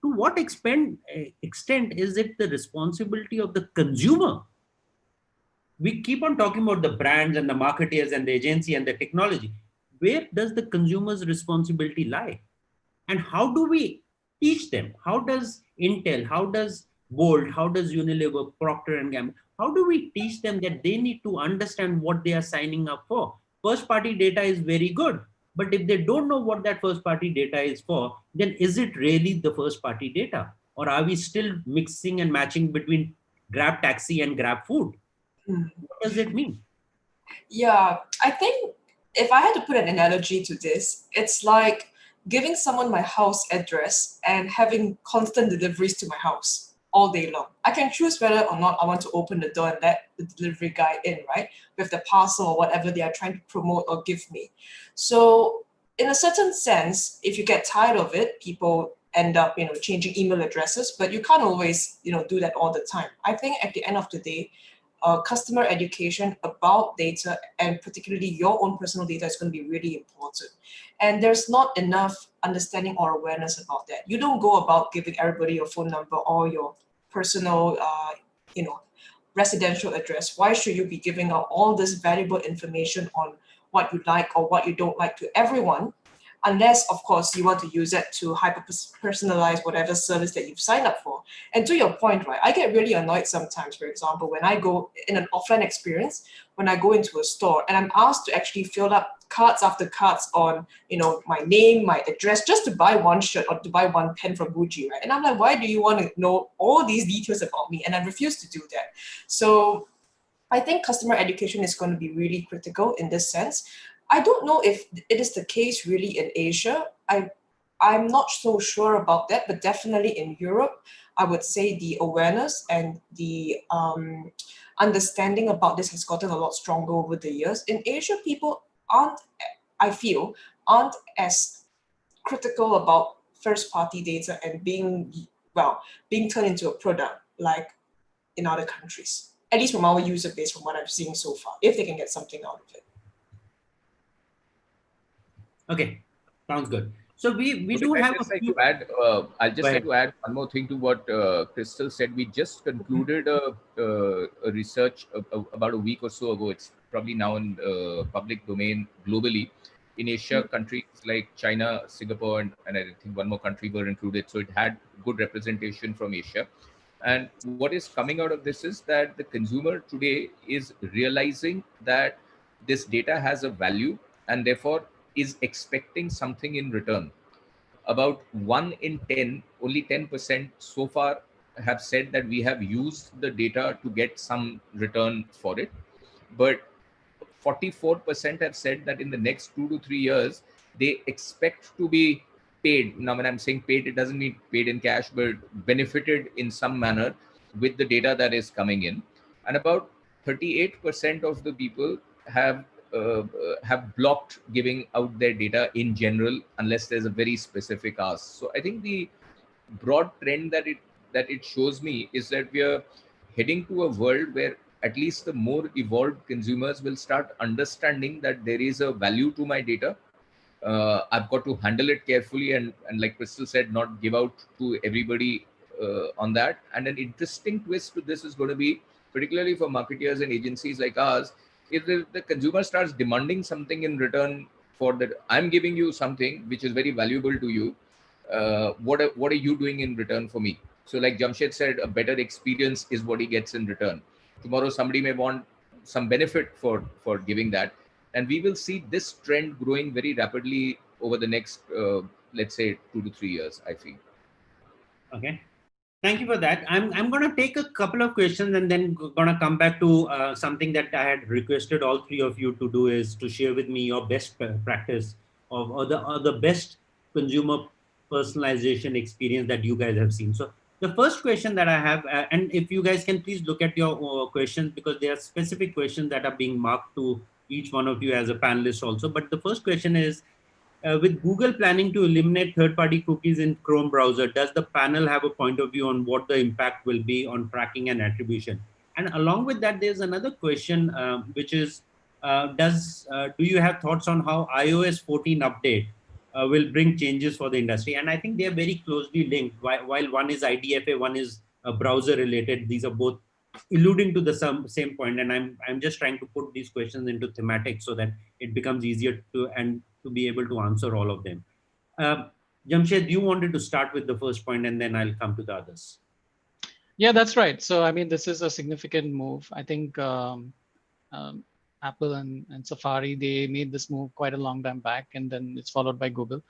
To what extent is it the responsibility of the consumer? We keep on talking about the brands and the marketeers and the agency and the technology. Where does the consumer's responsibility lie? And how do we teach them? How does Intel, how does Bolt, how does Unilever, Procter & Gamble, how do we teach them that they need to understand what they are signing up for? First party data is very good, but if they don't know what that first party data is for, then is it really the first party data? Or are we still mixing and matching between Grab Taxi and Grab Food? What does it mean? Yeah, I think if I had to put an analogy to this, it's like giving someone my house address and having constant deliveries to my house. all day long. I can choose whether or not I want to open the door and let the delivery guy in, right, with the parcel or whatever they are trying to promote or give me. So in a certain sense, if you get tired of it, people end up, changing email addresses, but you can't always, do that all the time. I think at the end of the day, customer education about data, and particularly your own personal data, is going to be really important. And there's not enough understanding or awareness about that. You don't go about giving everybody your phone number or your personal, residential address. Why should you be giving out all this valuable information on what you like or what you don't like to everyone, unless, of course, you want to use it to hyper-personalize whatever service that you've signed up for. And to your point, right, I get really annoyed sometimes, for example, when I go in an offline experience, when I go into a store and I'm asked to actually fill up cards after cards on, my name, my address, just to buy one shirt or to buy one pen from Muji, right? And I'm like, why do you want to know all these details about me? And I refuse to do that. So I think customer education is going to be really critical in this sense. I don't know if it is the case really in Asia. I'm not so sure about that, but definitely in Europe, I would say the awareness and the understanding about this has gotten a lot stronger over the years. In Asia, people aren't as critical about first-party data and being turned into a product like in other countries. At least from our user base, from what I've seen so far, if they can get something out of it. Okay, sounds good. So we do have a few. I'll just like to add one more thing to what Christel said. We just concluded a research about a week or so ago. It's probably now in public domain globally. In Asia, countries like China, Singapore, and I think one more country were included. So it had good representation from Asia. And what is coming out of this is that the consumer today is realizing that this data has a value and therefore is expecting something in return. About 1 in 10, only 10% so far have said that we have used the data to get some return for it. But 44% have said that in the next 2 to 3 years, they expect to be paid. Now, when I'm saying paid, it doesn't mean paid in cash, but benefited in some manner with the data that is coming in. And about 38% of the people have blocked giving out their data in general, unless there's a very specific ask. So I think the broad trend that it shows me is that we are heading to a world where at least the more evolved consumers will start understanding that there is a value to my data. I've got to handle it carefully and like Christel said, not give out to everybody on that. And an interesting twist to this is going to be, particularly for marketeers and agencies like ours, if the consumer starts demanding something in return for that, I'm giving you something which is very valuable to you. What are you doing in return for me? So like Jamshed said, a better experience is what he gets in return. Tomorrow, somebody may want some benefit for giving that. And we will see this trend growing very rapidly over the next, let's say, 2 to 3 years, I feel. Okay. Thank you for that. I'm going to take a couple of questions and then going to come back to something that I had requested all three of you to do, is to share with me your best practice or the best consumer personalization experience that you guys have seen. So the first question that I have, and if you guys can please look at your questions, because there are specific questions that are being marked to each one of you as a panelist also. But the first question is, with Google planning to eliminate third-party cookies in Chrome browser, does the panel have a point of view on what the impact will be on tracking and attribution? And along with that, there's another question, which is, do you have thoughts on how iOS 14 update will bring changes for the industry? And I think they are very closely linked. While one is IDFA, one is browser related. These are both alluding to the same point, and I'm just trying to put these questions into thematic so that it becomes easier to be able to answer all of them. Jamshed, you wanted to start with the first point, and then I'll come to the others. Yeah, that's right. So I mean, this is a significant move. I think Apple and Safari, they made this move quite a long time back, and then it's followed by Google.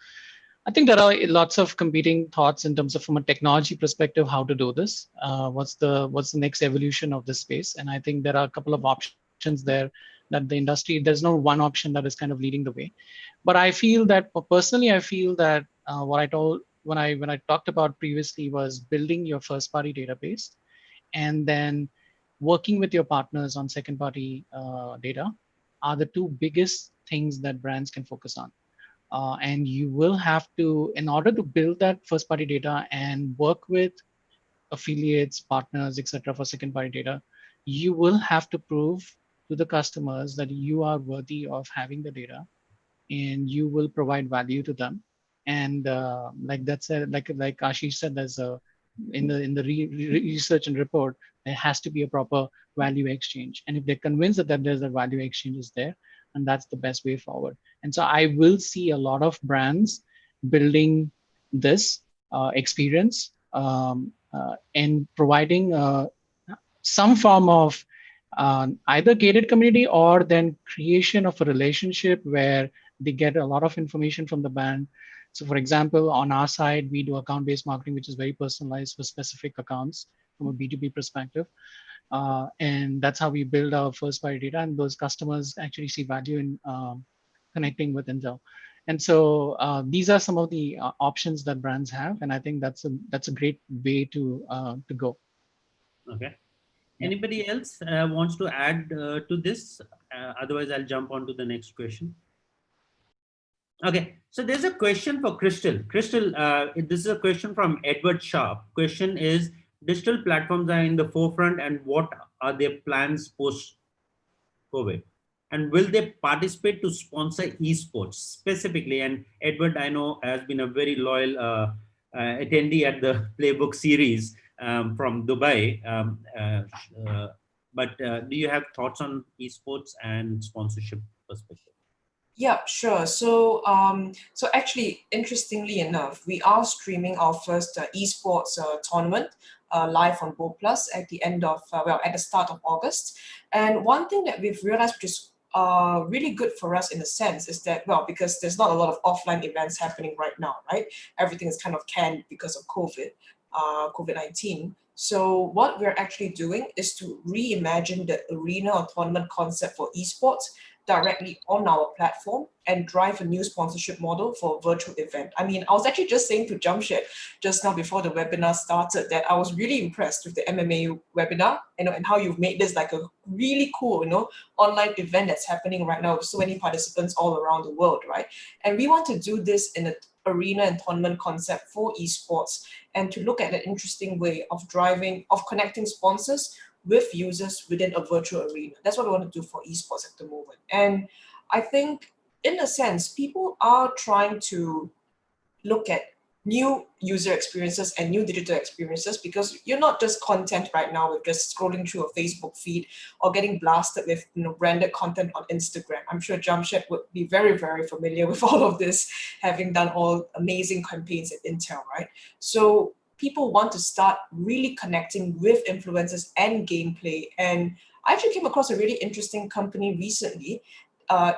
I think there are lots of competing thoughts in terms of, from a technology perspective, how to do this. What's the next evolution of this space? And I think there are a couple of options there that the industry, there's no one option that is kind of leading the way. But I feel that personally, I feel that what I when I talked about previously was building your first party database and then working with your partners on second party data are the two biggest things that brands can focus on. And you will have to, in order to build that first party data and work with affiliates, partners, etc. for second party data, you will have to prove to the customers that you are worthy of having the data and you will provide value to them. And like that's a, like Ashish said, there's a in the research and report, there has to be a proper value exchange. And if they're convinced that there's a value exchange is there, and that's the best way forward. And so I will see a lot of brands building this experience and providing some form of either gated community or then creation of a relationship where they get a lot of information from the brand. So for example, on our side, we do account-based marketing, which is very personalized for specific accounts from a B2B perspective. And that's how we build our first party data, and those customers actually see value in connecting with Intel. And so these are some of the options that brands have, and I think that's a great way to go. Okay. Anybody else wants to add to this? Otherwise, I'll jump on to the next question. Okay, so there's a question for Christel. Christel, this is a question from Edward Sharp. Question is, digital platforms are in the forefront, and what are their plans post-COVID? And will they participate to sponsor esports specifically? And Edward, I know, has been a very loyal attendee at the Playbook series from Dubai. But do you have thoughts on esports and sponsorship perspective? Yeah, sure. So, so actually, interestingly enough, we are streaming our first esports tournament live on Go Plus at the end of, at the start of August. And one thing that we've realized, which is really good for us in a sense, is that, well, because there's not a lot of offline events happening right now, right? Everything is kind of canned because of COVID-19. So what we're actually doing is to reimagine the arena or tournament concept for esports directly on our platform and drive a new sponsorship model for a virtual event. I mean, I was actually just saying to Jamshed just now before the webinar started that I was really impressed with the MMA webinar, and how you've made this like a really cool, online event that's happening right now with so many participants all around the world, right? And we want to do this in an arena and tournament concept for esports, and to look at an interesting way of connecting sponsors with users within a virtual arena. That's what we want to do for esports at the moment. And I think, in a sense, people are trying to look at new user experiences and new digital experiences, because you're not just content right now with just scrolling through a Facebook feed or getting blasted with branded content on Instagram. I'm sure Jamshed would be very, very familiar with all of this, having done all amazing campaigns at Intel, right? So people want to start really connecting with influencers and gameplay. And I actually came across a really interesting company recently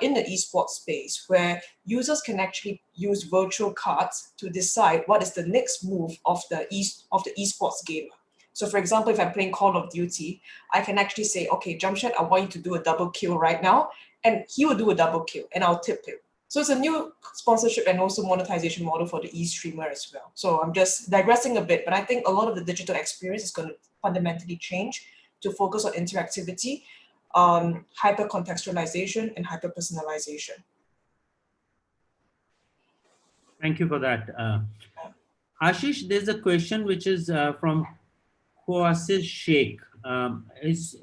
in the esports space, where users can actually use virtual cards to decide what is the next move of the esports gamer. So for example, if I'm playing Call of Duty, I can actually say, okay, Jamshed, I want you to do a double kill right now. And he will do a double kill and I'll tip him. So it's a new sponsorship and also monetization model for the e-streamer as well. So I'm just digressing a bit, but I think a lot of the digital experience is going to fundamentally change to focus on interactivity, hyper-contextualization, and hyper-personalization. Thank you for that. Ashish, there's a question which is from Quassis Sheikh. Is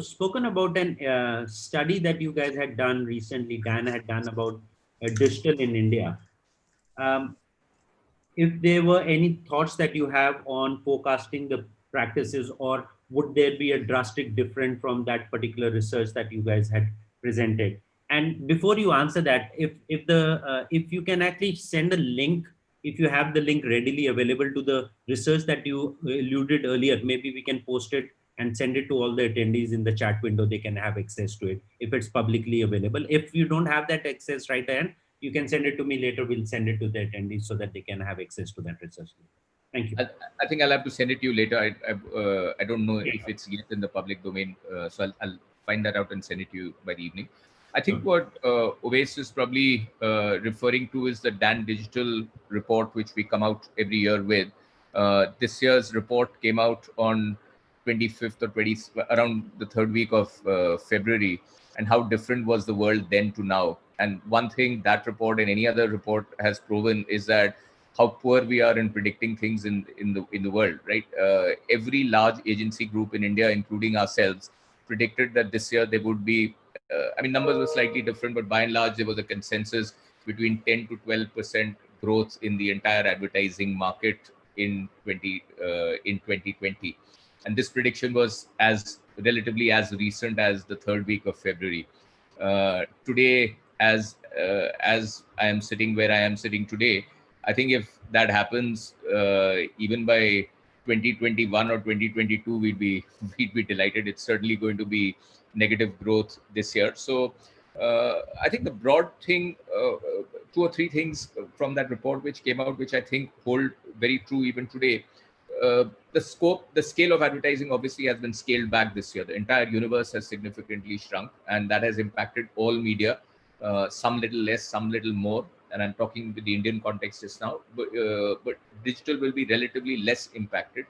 spoken about a study that you guys had done recently, Dan had done about digital in India. If there were any thoughts that you have on forecasting the practices, or would there be a drastic difference from that particular research that you guys had presented? And before you answer that, if you can actually send a link, if you have the link readily available to the research that you alluded earlier, maybe we can post it and send it to all the attendees in the chat window. They can have access to it if it's publicly available. If you don't have that access right then, you can send it to me later. We'll send it to the attendees so that they can have access to that research. Thank you. I think I'll have to send it to you later. I don't know if it's yet in the public domain, so I'll find that out and send it to you by the evening. I think what Oves is probably referring to is the Dan Digital report, which we come out every year with. This year's report came out on 25th or 20th, around the third week of February, and how different was the world then to now. And one thing that report and any other report has proven is that how poor we are in predicting things in the world, right? Every large agency group in India, including ourselves, predicted that this year there would be, I mean, numbers were slightly different, but by and large, there was a consensus between 10 to 12% growth in the entire advertising market in 2020. And this prediction was as relatively as recent as the third week of February. Today, as I am sitting where I am sitting today, I think if that happens, even by 2021 or 2022, we'd be delighted. It's certainly going to be negative growth this year. So I think the broad thing, two or three things from that report which came out, which I think hold very true even today. The scale of advertising obviously has been scaled back this year. The entire universe has significantly shrunk, and that has impacted all media, some little less, some little more. And I'm talking with the Indian context just now, but digital will be relatively less impacted.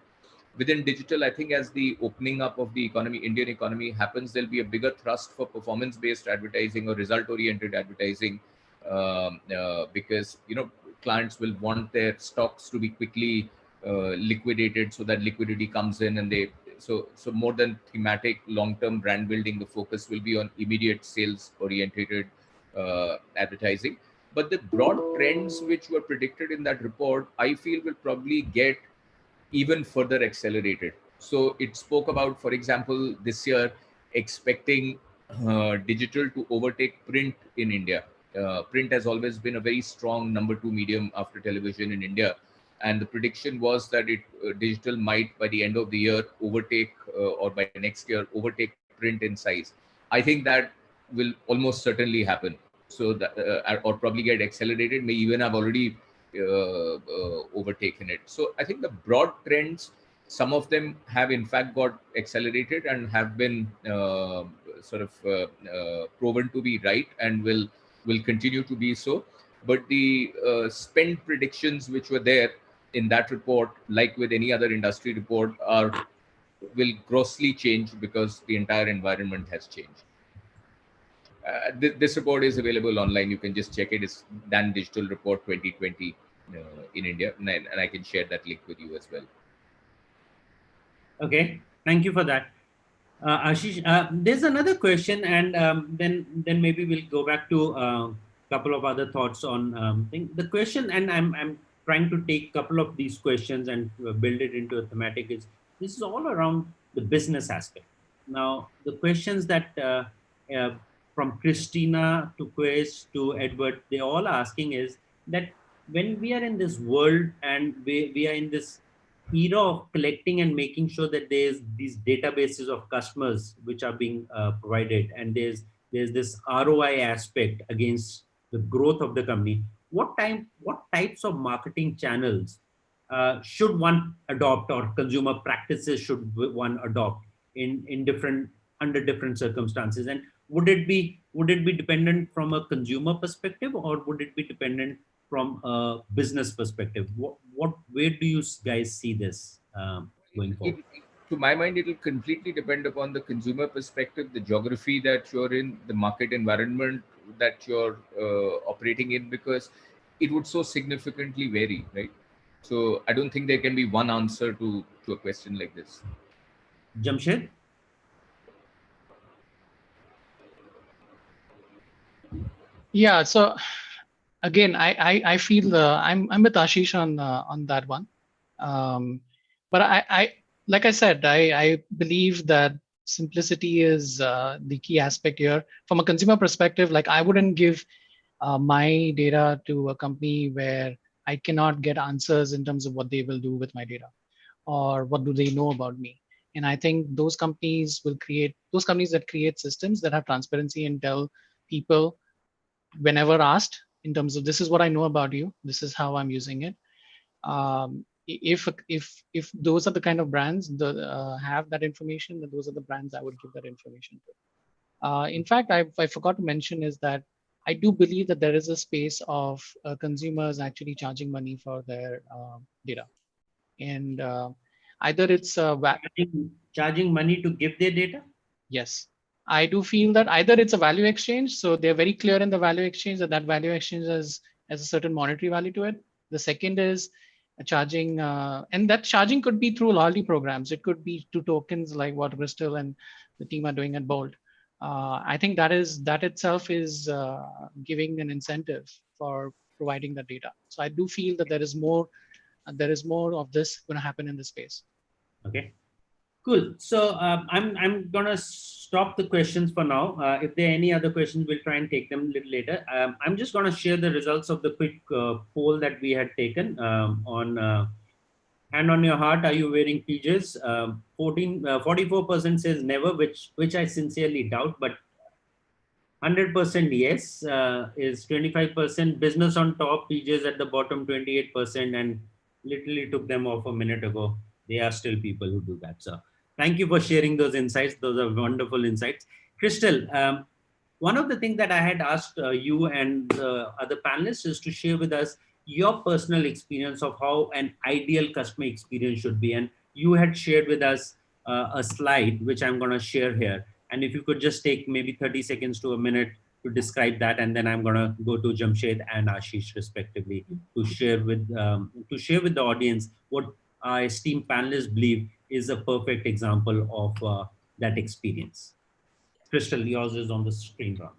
Within digital, I think as the opening up of the economy, Indian economy happens, there'll be a bigger thrust for performance-based advertising or result-oriented advertising, because clients will want their stocks to be quickly liquidated, so that liquidity comes in, and so more than thematic long-term brand building, the focus will be on immediate sales-oriented advertising. But the broad trends which were predicted in that report, I feel will probably get even further accelerated. So it spoke about, for example, this year expecting digital to overtake print in India. Print has always been a very strong number two medium after television in India. And the prediction was that digital might, by the end of the year, overtake, or by next year, overtake print in size. I think that will almost certainly happen. So that, or probably get accelerated, may even have already overtaken it. So I think the broad trends, some of them have in fact got accelerated and have been proven to be right, and will continue to be so. But the spend predictions which were there in that report, like with any other industry report, will grossly change because the entire environment has changed. This report is available online. You can just check it. It's Dan Digital Report 2020 in India, and I can share that link with you as well. Okay, thank you for that. Ashish, there's another question, and then maybe we'll go back to a couple of other thoughts on the question. And I'm trying to take a couple of these questions and build it into a thematic. This is all around the business aspect. Now, the questions that from Christina to Quest to Edward, they all asking is that when we are in this world and we are in this era of collecting and making sure that there's these databases of customers which are being provided, and there's this ROI aspect against the growth of the company, what types of marketing channels should one adopt, or consumer practices should one adopt under different circumstances? And would it be dependent from a consumer perspective, or would it be dependent from a business perspective? Where do you guys see this going forward? To my mind, it will completely depend upon the consumer perspective, the geography that you're in, the market environment that you're operating in, because it would so significantly vary, right? So I don't think there can be one answer to a question like this. Jamshed? Yeah. So again, I feel I'm with Ashish on that one. But I like I said, I believe that simplicity is the key aspect here. From a consumer perspective, like I wouldn't give my data to a company where I cannot get answers in terms of what they will do with my data, or what do they know about me. And I think those companies that create systems that have transparency and tell people whenever asked in terms of, this is what I know about you, this is how I'm using it. If those are the kind of brands that have that information, then those are the brands I would give that information to. In fact, I forgot to mention is that I do believe that there is a space of consumers actually charging money for their data. And either it's Charging money to give their data? yes, I do feel that either it's a value exchange, so they're very clear in the value exchange that that value exchange has a certain monetary value to it. The second is charging, and that charging could be through loyalty programs. It could be through tokens like what Crystal and the team are doing at Bolt. I think that itself is giving an incentive for providing the data. So I do feel that there is more of this going to happen in this space. Okay. Cool. So I'm gonna stop the questions for now. If there are any other questions, we'll try and take them a little later. I'm just gonna share the results of the quick poll that we had taken on hand on your heart. Are you wearing PJs? 44% says never, which I sincerely doubt, but 100% yes is 25%. Business on top, PJs at the bottom 28%, and literally took them off a minute ago. They are still people who do that. So thank you for sharing those insights. Those are wonderful insights. Christel, one of the things that I had asked you and the other panelists is to share with us your personal experience of how an ideal customer experience should be. And you had shared with us a slide, which I'm going to share here. And if you could just take maybe 30 seconds to a minute to describe that, and then I'm going to go to Jamshed and Ashish respectively to share with the audience what our esteemed panelists believe is a perfect example of that experience. Christel, yours is on the screen now.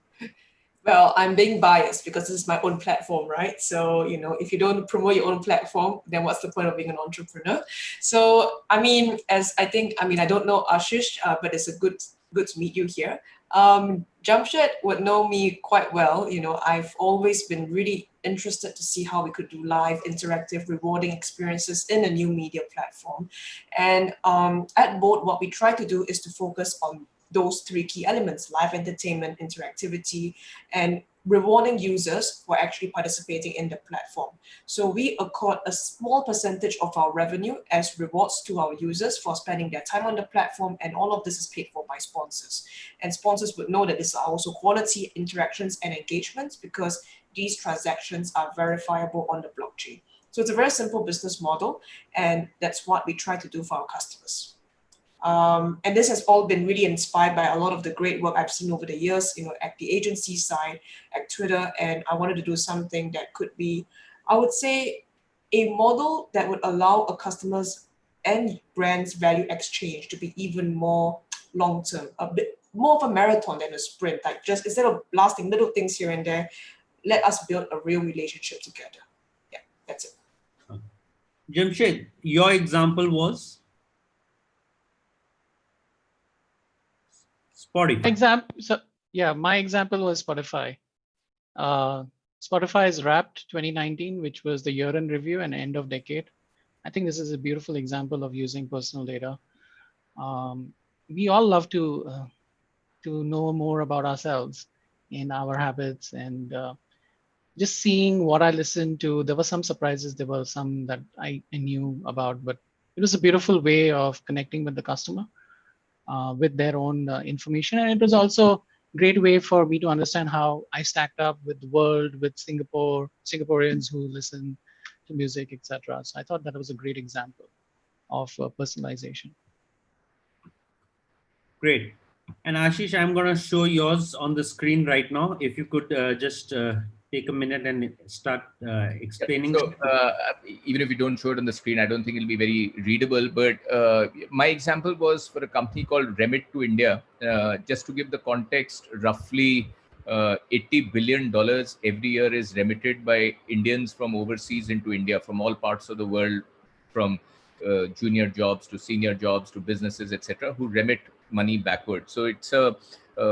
Well, I'm being biased because this is my own platform, right? So, if you don't promote your own platform, then what's the point of being an entrepreneur? So, I don't know Ashish, but it's good to meet you here. Jamshed would know me quite well. I've always been really interested to see how we could do live, interactive, rewarding experiences in a new media platform. And at Bolt, what we try to do is to focus on those three key elements: live entertainment, interactivity, and rewarding users for actually participating in the platform. So we accord a small percentage of our revenue as rewards to our users for spending their time on the platform, and all of this is paid for by sponsors. And sponsors would know that these are also quality interactions and engagements because these transactions are verifiable on the blockchain. So it's a very simple business model, and that's what we try to do for our customers. And this has all been really inspired by a lot of the great work I've seen over the years, at the agency side, at Twitter. And I wanted to do something that could be, I would say, a model that would allow a customer's and brand's value exchange to be even more long-term, a bit more of a marathon than a sprint. Like, just instead of blasting little things here and there, let us build a real relationship together. Yeah, that's it. Jamshed, your example was? Spotify. My example was Spotify. Spotify's Wrapped 2019, which was the year-end review and end of decade. I think this is a beautiful example of using personal data. We all love to know more about ourselves and our habits, and just seeing what I listened to. There were some surprises. There were some that I knew about, but it was a beautiful way of connecting with the customer. With their own information. And it was also a great way for me to understand how I stacked up with the world, with Singaporeans who listen to music, etc. So I thought that was a great example of personalization. Great. And Ashish, I'm going to show yours on the screen right now. If you could just take a minute and start explaining. So, even if you don't show it on the screen, I don't think it'll be very readable. But my example was for a company called Remit to India. Just to give the context, roughly $80 billion every year is remitted by Indians from overseas into India, from all parts of the world, from junior jobs to senior jobs to businesses, etc., who remit money backward. So it's a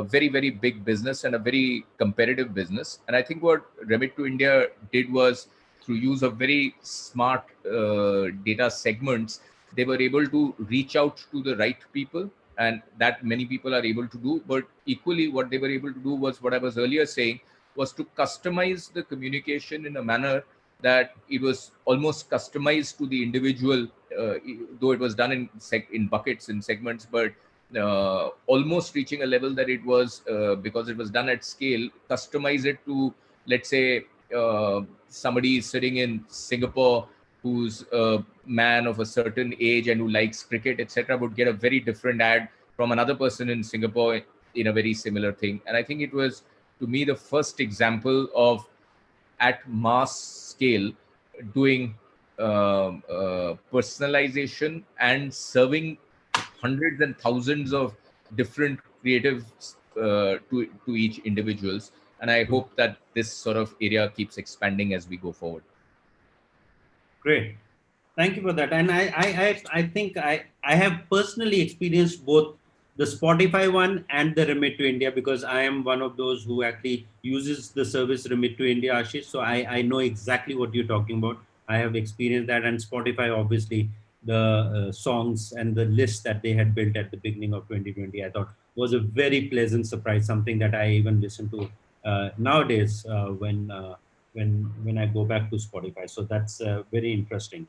very, very big business and a very competitive business. And I think what Remit to India did was, through use of very smart data segments, they were able to reach out to the right people, and that many people are able to do. But equally, what they were able to do was what I was earlier saying, was to customize the communication in a manner that it was almost customized to the individual, though it was done in buckets and segments, but almost reaching a level that it was, because it was done at scale, customize it to, let's say, somebody is sitting in Singapore who's a man of a certain age and who likes cricket, etc., would get a very different ad from another person in Singapore in a very similar thing. And I think it was, to me, the first example of, at mass scale, doing personalization and serving hundreds and thousands of different creatives to each individuals. And I hope that this sort of area keeps expanding as we go forward. Great. Thank you for that. And I think I have personally experienced both the Spotify one and the Remit to India, because I am one of those who actually uses the service Remit to India, Ashish. So I know exactly what you're talking about. I have experienced that. And Spotify, obviously, the songs and the list that they had built at the beginning of 2020, I thought was a very pleasant surprise, something that I even listen to nowadays when I go back to Spotify. So that's very interesting.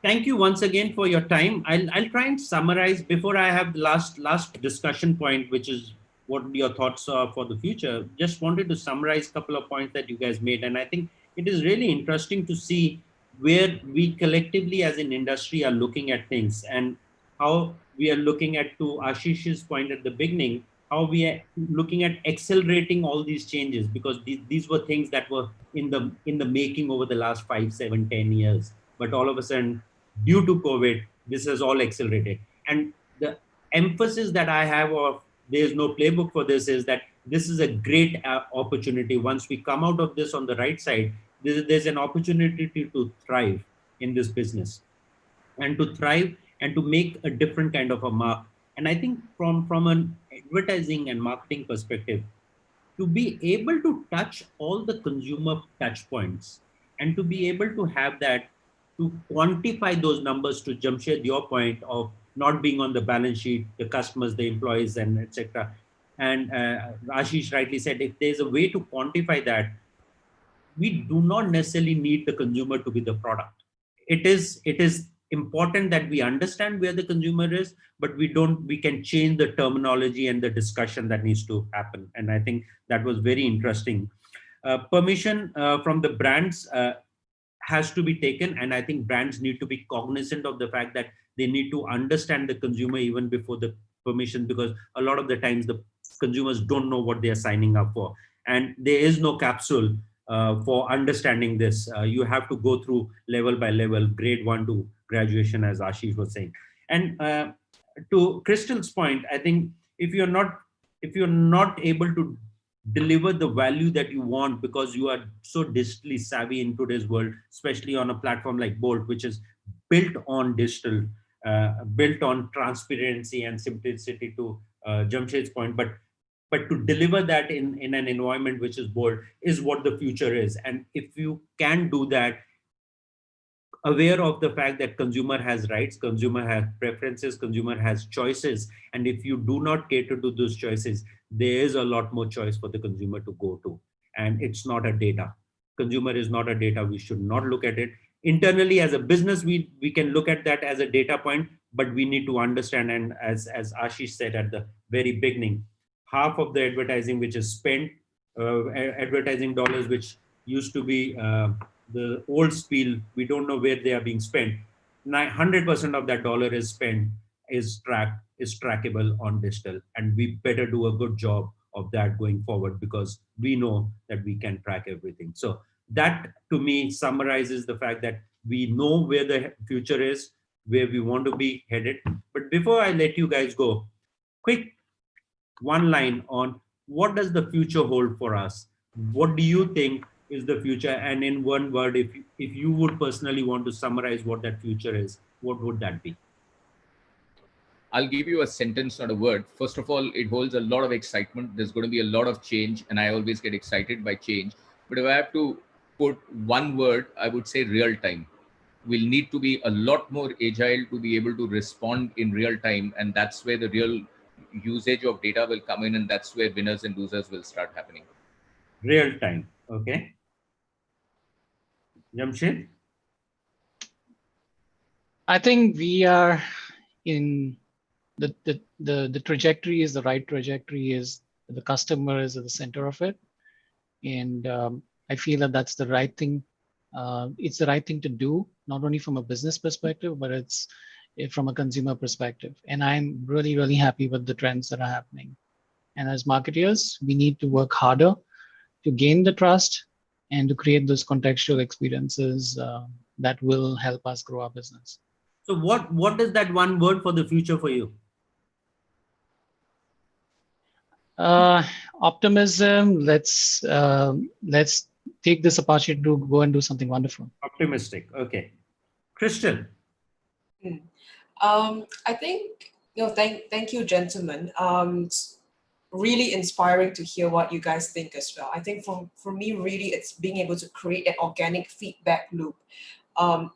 Thank you once again for your time. I'll try and summarize before I have the last discussion point, which is what your thoughts are for the future. Just wanted to summarize a couple of points that you guys made, and I think it is really interesting to see where we collectively as an industry are looking at things, and how we are looking at, to Ashish's point at the beginning, how we are looking at accelerating all these changes, because these were things that were in the making over the last 5, 7, 10 years. But all of a sudden, due to COVID, this has all accelerated. And the emphasis that I have of there's no playbook for this is that this is a great opportunity. Once we come out of this on the right side, there's an opportunity to thrive in this business, and to thrive and to make a different kind of a mark. And I think from an advertising and marketing perspective, to be able to touch all the consumer touch points, and to be able to have that, to quantify those numbers, to Jamshed, your point of not being on the balance sheet, the customers, the employees, and etc. And Ashish rightly said, if there's a way to quantify that, we do not necessarily need the consumer to be the product. It is important that we understand where the consumer is, but we can change the terminology and the discussion that needs to happen. And I think that was very interesting. Permission from the brands has to be taken, and I think brands need to be cognizant of the fact that they need to understand the consumer even before the permission, because a lot of the times the consumers don't know what they are signing up for, and there is no capsule for understanding this. You have to go through level by level, grade 1 to graduation, as Ashish was saying. And to Christel's point, I think if you're not able to deliver the value that you want, because you are so digitally savvy in today's world, especially on a platform like Bolt, which is built on digital, built on transparency and simplicity, to Jamshed's point, but to deliver that in an environment which is Bolt is what the future is. And if you can do that, aware of the fact that consumer has rights, consumer has preferences, consumer has choices, and if you do not cater to those choices, there is a lot more choice for the consumer to go to. And it's not a data. Consumer is not a data. We should not look at it. Internally as a business, we can look at that as a data point, but we need to understand, and as Ashish said at the very beginning, half of the advertising which is spent, advertising dollars which used to be the old spiel, we don't know where they are being spent. 100% of that dollar is spent, is trackable on digital, and we better do a good job of that going forward, because we know that we can track everything. So that to me summarizes the fact that we know where the future is, where we want to be headed. But before I let you guys go, quick one line on what does the future hold for us? What do you think is the future? And in one word, if you would personally want to summarize what that future is, what would that be? I'll give you a sentence, not a word. First of all, it holds a lot of excitement. There's going to be a lot of change, and I always get excited by change. But if I have to put one word, I would say real time. We'll need to be a lot more agile to be able to respond in real time. And that's where the real usage of data will come in, and that's where winners and losers will start happening. Real time. Okay. Jamshed? I think we are in the trajectory is the right trajectory, is the customer is at the center of it. And I feel that that's the right thing. It's the right thing to do, not only from a business perspective, but it's from a consumer perspective. And I'm really, really happy with the trends that are happening. And as marketeers, we need to work harder to gain the trust and to create those contextual experiences that will help us grow our business. So what is that one word for the future for you? Optimism. Let's take this opportunity to go and do something wonderful. Optimistic. Okay. Christel. I think, thank you, gentlemen. It's really inspiring to hear what you guys think as well. I think for me, really, it's being able to create an organic feedback loop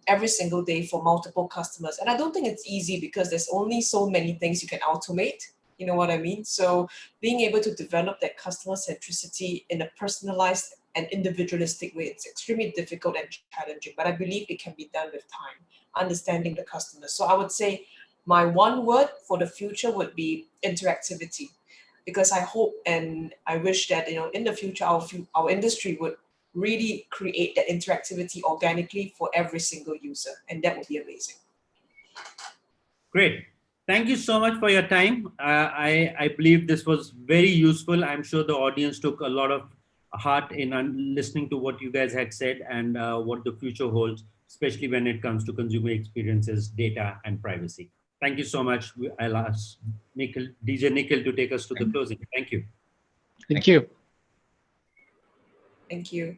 every single day for multiple customers. And I don't think it's easy because there's only so many things you can automate. You know what I mean? So being able to develop that customer centricity in a personalized and individualistic way, it's extremely difficult and challenging, but I believe it can be done with time, understanding the customer. So I would say my one word for the future would be interactivity, because I hope and I wish that, in the future, our industry would really create that interactivity organically for every single user. And that would be amazing. Great. Thank you so much for your time. I believe this was very useful. I'm sure the audience took a lot of heart in listening to what you guys had said and what the future holds, especially when it comes to consumer experiences, data, and privacy. Thank you so much. I'll ask DJ Nikhil to take us to the closing. Thank you. Thank you. Thank you.